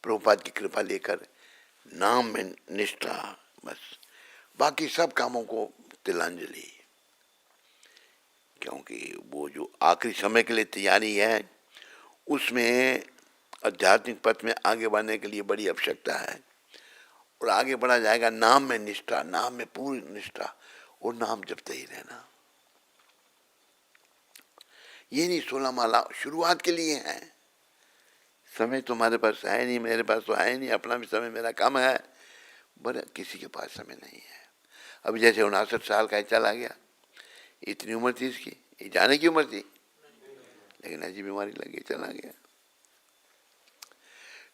प्रभुपाद की कृपा लेकर, नाम में निष्ठा, बस बाकी सब कामों को तिलांजलि। क्योंकि वो जो आखिरी समय के लिए तैयारी है, उसमें आध्यात्मिक पथ में आगे बढ़ने के लिए बड़ी आवश्यकता है। और आगे बढ़ा जाएगा नाम में निष्ठा, नाम में पूरी निष्ठा, और नाम जपते ही रहना। ये नहीं 16 माला शुरुआत के लिए है। समय तुम्हारे पास है नहीं, मेरे पास तो है नहीं, अपना भी समय मेरा कम है, बड़े किसी के पास समय नहीं है। अभी जैसे 59 साल का चला गया, इतनी उम्र थी इसकी, ये जाने की उम्र थी, लेकिन ऐसी बीमारी लगी, चला गया।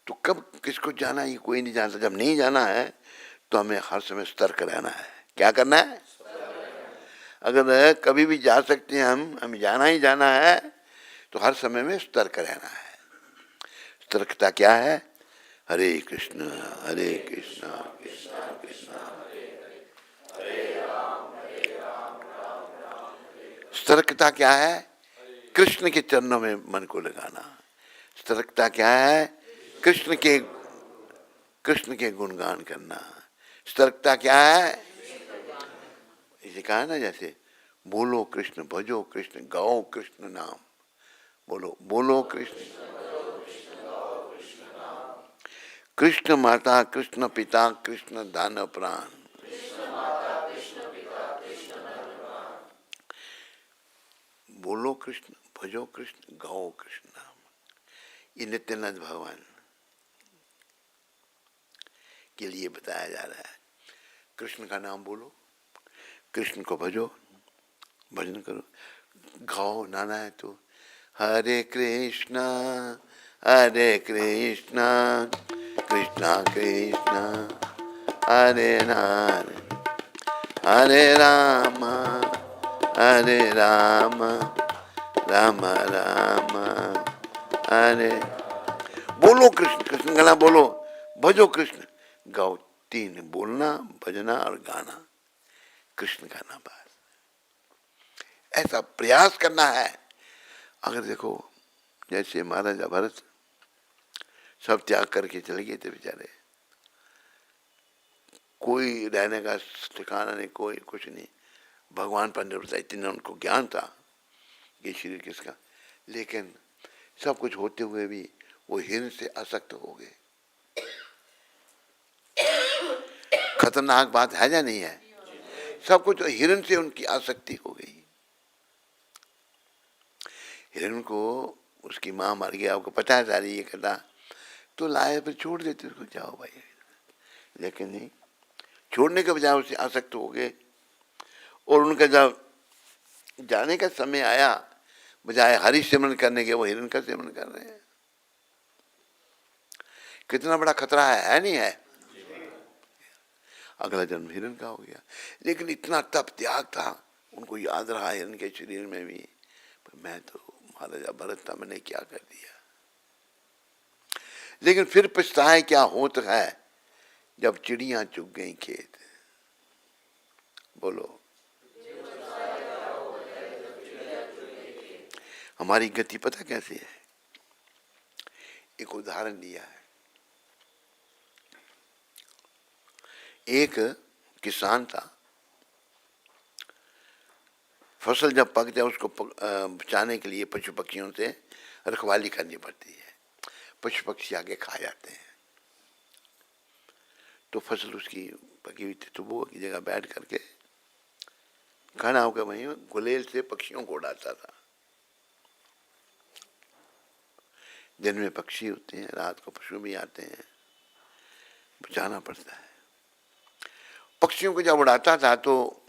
तो कब किसको जाना है कोई नहीं जानता। जब नहीं जाना है तो हमें हर समय सतर्क रहना है। क्या करना है? अगर कभी भी जा सकते हैं हमें जाना ही जाना है, तो हर समय में सतर्क रहना है। सतर्कता क्या है? हरे कृष्ण कृष्ण कृष्ण हरे हरे, हरे राम राम राम हरे। सतर्कता क्या है? कृष्ण के चरणों में मन को लगाना। सतर्कता क्या है? कृष्ण के गुणगान करना। सतर्कता क्या है? इसे कहा ना, जैसे बोलो कृष्ण, भजो कृष्ण, गाओ कृष्ण नाम। बोलो कृष्ण, कृष्ण माता कृष्ण पिता कृष्ण दान प्राण। बोलो कृष्ण, भजो कृष्ण, गाओ कृष्ण नाम। ये नित्यानंद भगवान के लिए बताया जा रहा है। कृष्ण का नाम बोलो, कृष्ण को भजो, भजन करो, गाओ। नाना है तो हरे कृष्णा कृष्णा कृष्णा हरे राम हरे राम राम राम हरे। बोलो कृष्ण, कृष्ण का नाम बोलो, भजो कृष्ण, गाओ। तीन, बोलना, भजना और गाना कृष्ण का नाम। बस ऐसा प्रयास करना है। अगर देखो जैसे महाराजा भरत सब त्याग करके चले गए थे बेचारे, कोई रहने का ठिकाना नहीं, कोई कुछ नहीं, भगवान पर निर्भरता, इतना उनको ज्ञान था कि शरीर किसका। लेकिन सब कुछ होते हुए भी वो हिरण से आसक्त हो गए। खतरनाक बात है या नहीं है? सब कुछ हिरण से उनकी आसक्ति हो गई। हिरण को उसकी माँ मर गया, आपको पता है सारी ये कथा, तो लाए पर छोड़ देते उसको, जाओ भाई। लेकिन नहीं, छोड़ने के बजाय उससे आसक्त हो गए। और उनका जब जाने का समय आया, बजाय हरि सिमरन करने के वो हिरण का सिमरन कर रहे हैं। कितना बड़ा खतरा है नहीं है? अगला जन्म हिरण का हो गया। लेकिन इतना तप त्याग था, उनको याद रहा हिरण के शरीर में भी, मैं तो महाराजा भरत था, मैंने क्या कर दिया। लेकिन फिर पछताए क्या होता है जब चिड़ियां चुग गई खेत। बोलो, हमारी गति पता कैसे है? एक उदाहरण दिया है। एक किसान था, फसल जब पक जाए उसको बचाने के लिए पशु पक्षियों से रखवाली करनी पड़ती है। पशु पक्षी आगे खा जाते हैं। तो फसल उसकी पकी हुई थी, तो वो की जगह बैठ करके खड़ा होकर वहीं गुलेल से पक्षियों को उड़ाता था। दिन में पक्षी होते हैं, रात को पशु भी आते हैं, बचाना पड़ता है। पक्षियों को जब उड़ाता था तो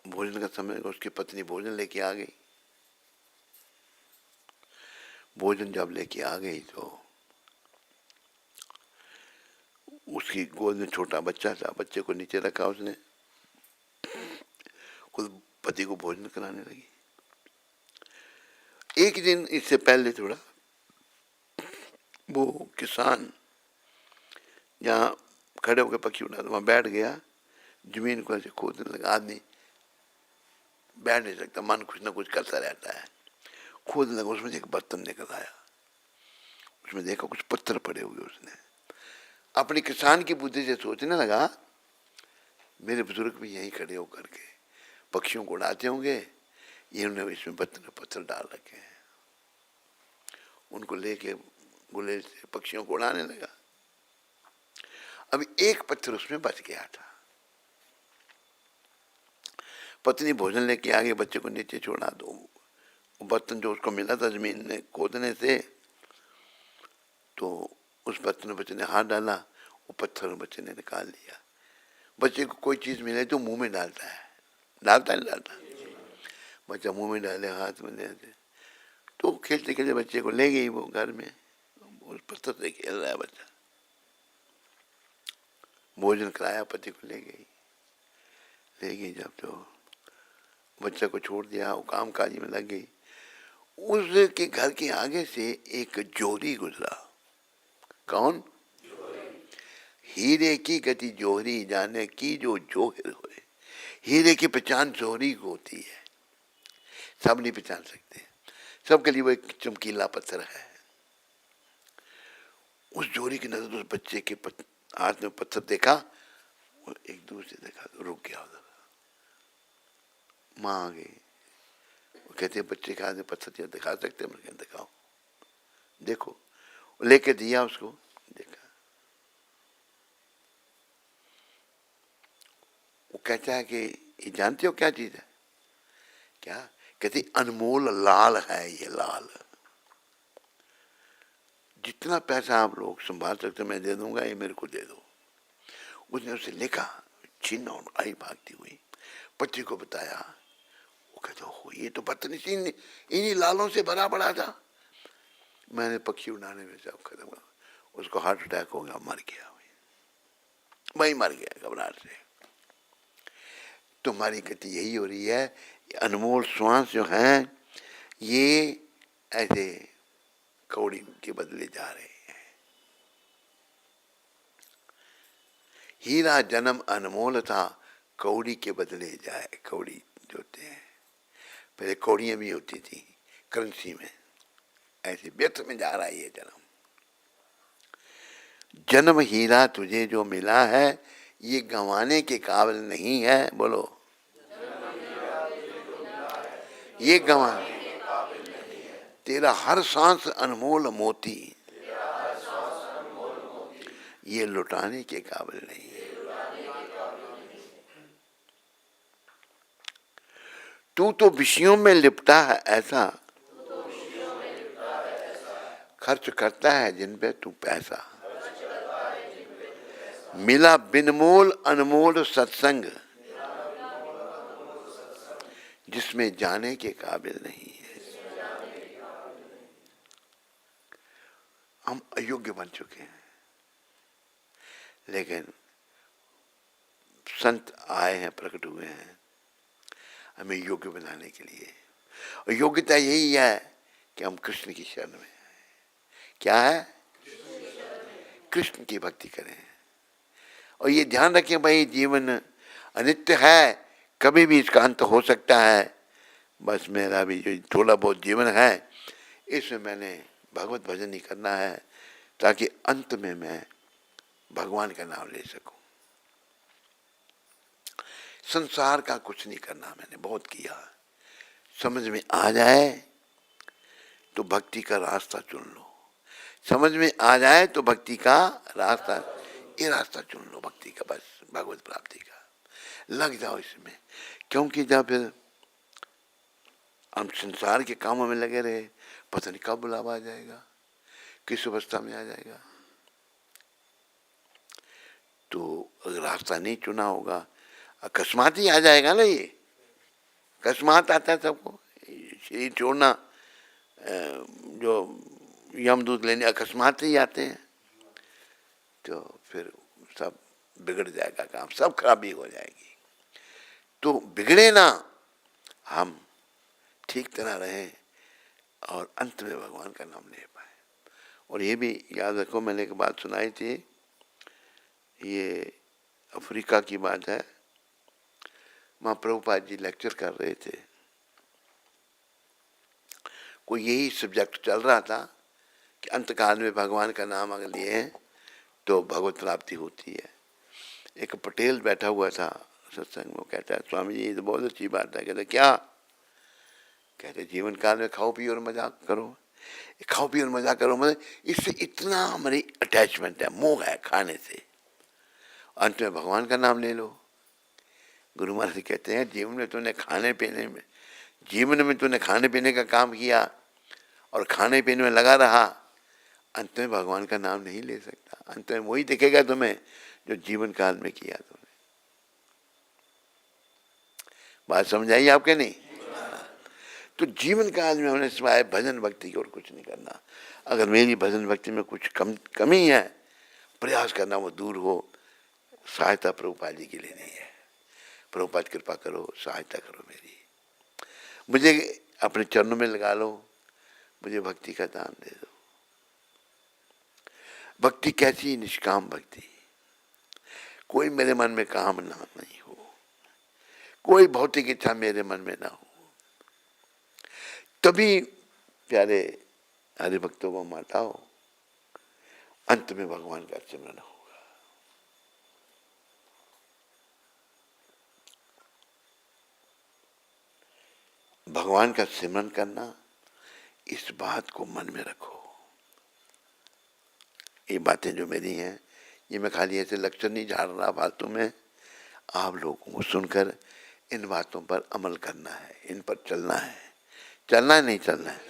भोजन का समय, उसकी पत्नी भोजन लेके आ गई। भोजन जब लेके आ गई तो उसकी गोद में छोटा बच्चा था, बच्चे को नीचे रखा उसने, खुद पति को भोजन कराने लगी। एक दिन इससे पहले थोड़ा वो किसान जहाँ खड़े होकर पक्षी उड़ा, वहां बैठ गया, जमीन को ऐसे खोदने लगा। आदमी बैठ नहीं सकता, मन कुछ ना कुछ करता रहता है। खोदने लगा, उसमें एक बर्तन निकल आया, उसमें देखा कुछ पत्थर पड़े हुए। उसने अपनी किसान की बुद्धि से सोचने लगा, मेरे बुजुर्ग भी यहीं खड़े होकर के पक्षियों को उड़ाते होंगे, ये उन्होंने इसमें पत्थर डाल रखे हैं। उनको लेके गुलेल से पक्षियों को उड़ाने लगा। अभी एक पत्थर उसमें बच गया था। पत्नी भोजन लेके आ गई, बच्चे को नीचे छोड़ा, दो बर्तन जो उसको मिला था जमीन में खोदने से, तो उस बर्तन में बच्चे ने हाथ डाला, वो पत्थर बच्चे ने निकाल लिया। बच्चे को कोई चीज मिले तो मुंह में डालता है, डालता नहीं डालता? बच्चा मुंह में डाले, हाथ में ले, तो खेलते खेलते बच्चे को ले गई वो घर में, उस पत्थर से खेल रहा है बच्चा। भोजन कराया, पति को ले गई जब तो बच्चा को छोड़ दिया, वो काम काज में लग गई। उसके घर के आगे से एक जोहरी गुजरा। कौन? हीरे की गति जोहरी जाने की जो जोहर होए। हीरे की पहचान जोहरी को होती है, सब नहीं पहचान सकते, सबके लिए वो एक चमकीला पत्थर है। उस जोहरी की नजर उस बच्चे के हाथ में पत्थर देखा, वो एक दूर से देखा तो रुक गया उधर। माँ आ गई, वो कहते हैं बच्चे के हाथ में पत्थर दिखा सकते हैं? मैंने दिखाओ। देखो, लेके दिया उसको, देखा। वो कहता है कि ये जानते हो क्या चीज है? क्या? कहती अनमोल लाल है ये, लाल। जितना पैसा आप लोग संभाल सकते मैं दे दूंगा, ये मेरे को दे दो। उसने उसे लिखा, छीन और आई भागती हुई, पति को बताया। वो कहते हो ये तो बदतमीजी इन्हीं लालों से भरा पड़ा था। मैंने पक्षी उड़ाने में सब खत्म हुआ। उसको हार्ट अटैक हो गया, मर गया, वही मर गया घबराहट से। तुम्हारी गति यही हो रही है, अनमोल श्वास जो हैं ये ऐसे कौड़ी के बदले जा रहे हैं। हीरा जन्म अनमोल था, कौड़ी के बदले जाए। कौड़ी जो होते हैं, पहले कौड़ियां भी होती थी करेंसी में, ऐसे व्यर्थ में जा रहा है ये जन्म। जन्म हीरा तुझे जो मिला है, ये गंवाने के काबिल नहीं है। बोलो, ये गंवाने तेरा हर सांस अनमोल मोती, ये लुटाने के काबिल नहीं है। तू तो विषयों में लिपटा है ऐसा, खर्च करता है जिन पे तू पैसा। मिला बिनमोल अनमोल सत्संग, जिसमें जाने के काबिल नहीं है। हम अयोग्य बन चुके हैं, लेकिन संत आए हैं, प्रकट हुए हैं हमें योग्य बनाने के लिए। और योग्यता यही है कि हम कृष्ण की शरण में हैं। क्या है? कृष्ण की भक्ति करें। और ये ध्यान रखें भाई, जीवन अनित्य है, कभी भी इसका अंत हो सकता है। बस मेरा भी जो थोड़ा बहुत जीवन है, इसमें मैंने भगवत भजन ही करना है, ताकि अंत में मैं भगवान का नाम ले सकूं। संसार का कुछ नहीं करना, मैंने बहुत किया। समझ में आ जाए तो भक्ति का रास्ता चुन लो। समझ में आ जाए तो भक्ति का रास्ता, ये रास्ता चुन लो भक्ति का, बस भगवत प्राप्ति का। लग जाओ इसमें, क्योंकि जब फिर हम संसार के कामों में लगे रहे, पता नहीं कब बुलावा आ जाएगा, किस अवस्था में आ जाएगा। तो अगर रास्ता नहीं चुना होगा, अकस्मात ही आ जाएगा ना। ये अकस्मात आता है सबको, शरीर छोड़ना, जो यमदूत लेने अकस्मात ही आते हैं, तो फिर सब बिगड़ जाएगा काम, सब खराबी हो जाएगी। तो बिगड़े ना, हम ठीक तरह रहें और अंत में भगवान का नाम ले पाए। और ये भी याद रखो, मैंने एक बात सुनाई थी, ये अफ्रीका की बात है। वहाँ प्रभुपाद जी लेक्चर कर रहे थे, कोई यही सब्जेक्ट चल रहा था कि अंतकाल में भगवान का नाम अगर लिए तो भगवत प्राप्ति होती है। एक पटेल बैठा हुआ था सत्संग में, वो कहता है स्वामी जी ये तो बहुत अच्छी बात है। कहते क्या? कहते जीवन काल में खाओ पियो और मजाक करो। खाओ पियो और मजाक करो मतलब इससे इतना हमारी अटैचमेंट है, मोह है खाने से, अंत में भगवान का नाम ले लो। गुरु महाराज कहते हैं जीवन में तूने खाने पीने में, जीवन में तूने खाने पीने का काम किया और खाने पीने में लगा रहा, अंत में भगवान का नाम नहीं ले सकता। अंत में वही दिखेगा तुम्हें जो जीवन काल में किया तुमने। बात समझ आई आपके? नहीं? तो जीवन काल में हमने सिवाय भजन भक्ति की और कुछ नहीं करना। अगर मेरी भजन भक्ति में कुछ कमी है, प्रयास करना वो दूर हो। सहायता प्रभुपाद जी की लेनी है। प्रभुपाद कृपा करो, सहायता करो मेरी, मुझे अपने चरणों में लगा लो, मुझे भक्ति का दान दे दो। भक्ति कैसी? निष्काम भक्ति, कोई मेरे मन में कामना नहीं हो, कोई भौतिक इच्छा मेरे मन में ना हो, तभी प्यारे हरि भक्तों को माताओ अंत में भगवान का सिमरन होगा। भगवान का सिमरन करना, इस बात को मन में रखो। ये बातें जो मेरी हैं, ये मैं खाली ऐसे लेक्चर नहीं झाड़ रहा फालतू में। आप लोगों को सुनकर इन बातों पर अमल करना है, इन पर चलना है। चलना है नहीं चलना है?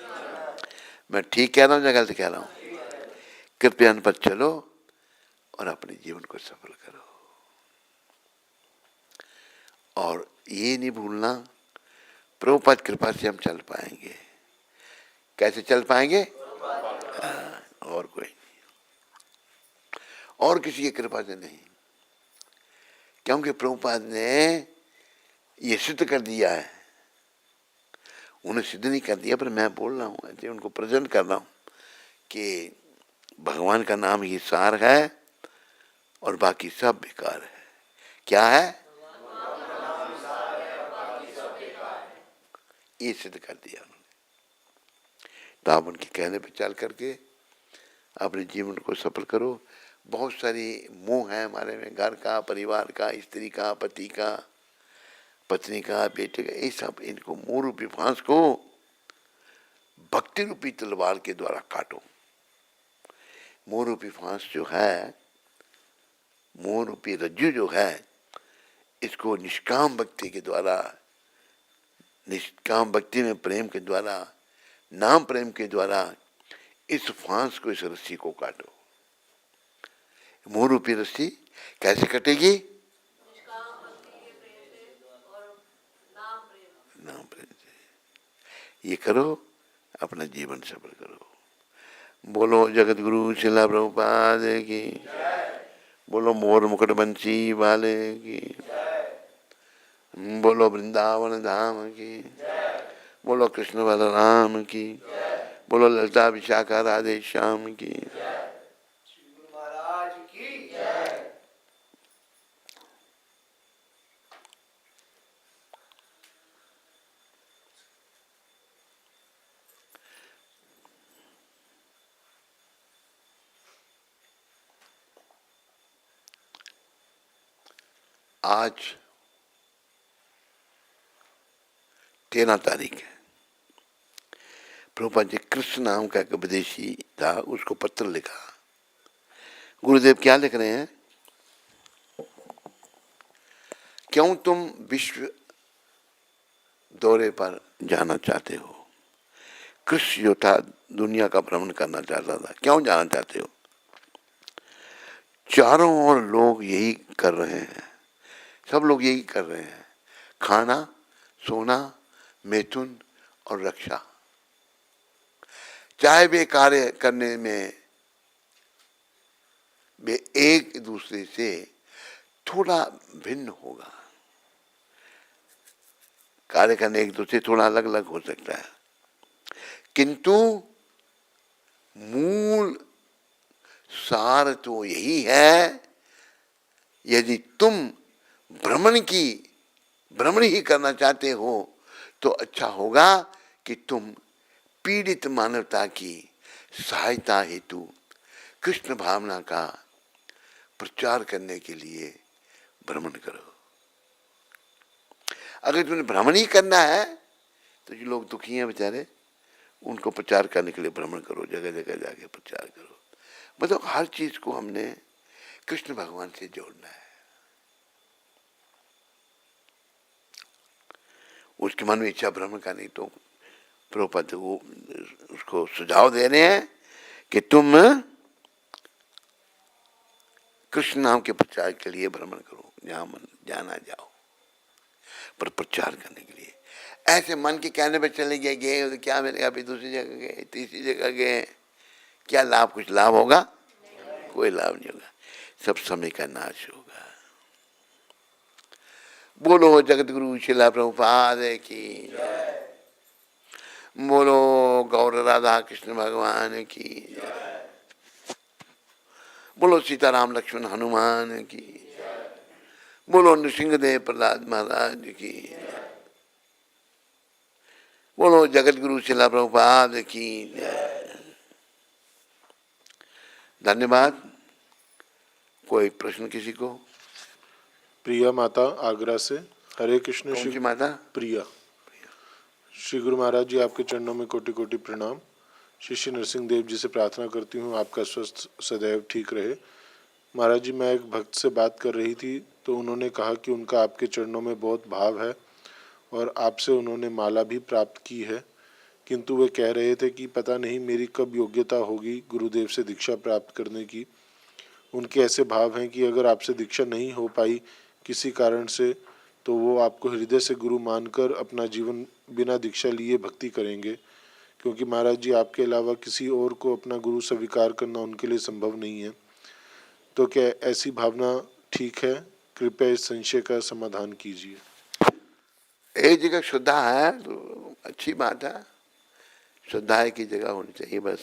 मैं ठीक कह रहा हूँ या गलत कह रहा हूँ? कृपया इन पर चलो और अपने जीवन को सफल करो। और ये नहीं भूलना, प्रभुपाद कृपा से हम चल पाएंगे। कैसे चल पाएंगे? और कोई नहीं, और किसी की कृपा से नहीं। क्योंकि प्रभुपाद ने ये सिद्ध कर दिया है। उन्हें सिद्ध नहीं कर दिया, पर मैं बोल रहा हूँ, ऐसे उनको प्रेजेंट कर रहा हूँ कि भगवान का नाम ही सार है और बाकी सब बेकार है। क्या है? ये सिद्ध कर दिया उन्होंने। तो आप उनके कहने पर चल करके अपने जीवन को सफल करो। बहुत सारी मोह है हमारे में, घर का, परिवार का, स्त्री का, पति का, पत्नी का, बेटे का, ये सब, इनको मोह रूपी फांस को भक्ति रूपी तलवार के द्वारा काटो। मोह रूपी फांस जो है, मोह रूपी रज्जु जो है, इसको निष्काम भक्ति के द्वारा, निष्काम भक्ति में प्रेम के द्वारा, नाम प्रेम के द्वारा इस फांस को, इस रस्सी को काटो। मोह रूपी रस्सी कैसे कटेगी? नाम प्रेम से। ये करो, अपना जीवन सफल करो। बोलो जगत गुरु शिला प्रभुपाद की, बोलो मोर मुकुट बंसी वाले की, बोलो वृंदावन धाम की, बोलो कृष्ण बलराम की, बोलो ललिता विशाखा राधे श्याम की। आज 13 तारीख है। प्रभुपाद जी कृष्ण नाम का एक विदेशी था, उसको पत्र लिखा। गुरुदेव क्या लिख रहे हैं? क्यों तुम विश्व दौरे पर जाना चाहते हो? कृष्ण जो था दुनिया का भ्रमण करना चाहता था, क्यों जाना चाहते हो? चारों ओर लोग यही कर रहे हैं, सब लोग यही कर रहे हैं। खाना, सोना, मैथुन और रक्षा। चाहे वे कार्य करने में वे एक दूसरे से थोड़ा भिन्न होगा, कार्य करने एक दूसरे से थोड़ा अलग अलग हो सकता है, किंतु मूल सार तो यही है। यदि तुम भ्रमण ही करना चाहते हो तो अच्छा होगा कि तुम पीड़ित मानवता की सहायता हेतु कृष्ण भावना का प्रचार करने के लिए भ्रमण करो। अगर तुम्हें भ्रमण ही करना है तो जो लोग दुखी हैं बेचारे, उनको प्रचार करने के लिए भ्रमण करो, जगह जगह जाके प्रचार करो। मतलब हर चीज को हमने कृष्ण भगवान से जोड़ना है। उसके मन में इच्छा भ्रमण का नहीं, तो प्रभुपाद वो उसको सुझाव दे रहे हैं कि तुम कृष्ण नाम के प्रचार के लिए भ्रमण करो, जहां मन जाना जाओ, पर प्रचार करने के लिए। ऐसे मन के कहने पे चले गए तो क्या मिलेगा? अभी दूसरी जगह गए, तीसरी जगह गए, क्या लाभ? कुछ लाभ होगा? कोई लाभ नहीं होगा, सब समय का नाश होगा। बोलो जगत गुरु शिला प्रभुपाद की, बोलो गौर राधा कृष्ण भगवान की, बोलो सीताराम लक्ष्मण हनुमान की, बोलो नृसिंहदेव प्रहलाद महाराज की, बोलो जगत गुरु शिला प्रभुपाद की। धन्यवाद। कोई प्रश्न किसी को? प्रिया माता आगरा से। हरे कृष्ण। कौन सी माता? प्रिया। श्री गुरु महाराज जी आपके चरणों में कोटि कोटि प्रणाम। शिष्य नरसिंह देव जी से प्रार्थना करती हूँ आपका स्वस्थ सदैव ठीक रहे। महाराज जी, मैं एक भक्त से बात कर रही थी तो उन्होंने कहा कि उनका आपके चरणों में बहुत भाव है और आपसे उन्होंने माला भी प्राप्त की है, किंतु वे कह रहे थे कि पता नहीं मेरी कब योग्यता होगी गुरुदेव से दीक्षा प्राप्त करने की। उनके ऐसे भाव हैं कि अगर आपसे दीक्षा नहीं हो पाई किसी कारण से तो वो आपको हृदय से गुरु मानकर अपना जीवन बिना दीक्षा लिए भक्ति करेंगे, क्योंकि महाराज जी आपके अलावा किसी और को अपना गुरु स्वीकार करना उनके लिए संभव नहीं है। तो क्या ऐसी भावना ठीक है? कृपया इस संशय का समाधान कीजिए। एक जगह श्रद्धा है तो अच्छी बात है, श्रद्धा की जगह होनी चाहिए। बस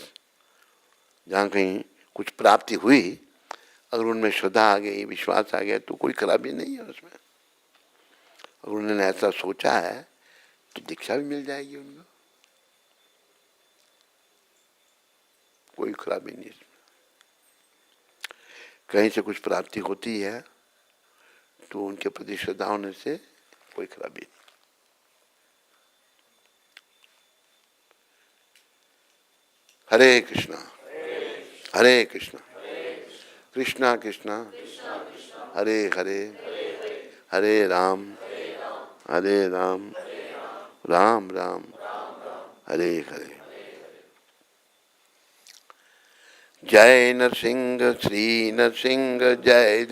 जहाँ कहीं कुछ प्राप्ति हुई, अगर उनमें श्रद्धा आ गई, विश्वास आ गया तो कोई खराबी नहीं है उसमें। अगर उन्होंने ऐसा सोचा है तो दीक्षा भी मिल जाएगी उनको, कोई खराबी नहीं इसमें। कहीं से कुछ प्राप्ति होती है तो उनके प्रति श्रद्धा होने से कोई खराबी नहीं। हरे कृष्णा हरे कृष्णा कृष्णा कृष्णा हरे हरे, हरे राम राम राम हरे हरे। जय नरसिंह श्री नरसिंह जय।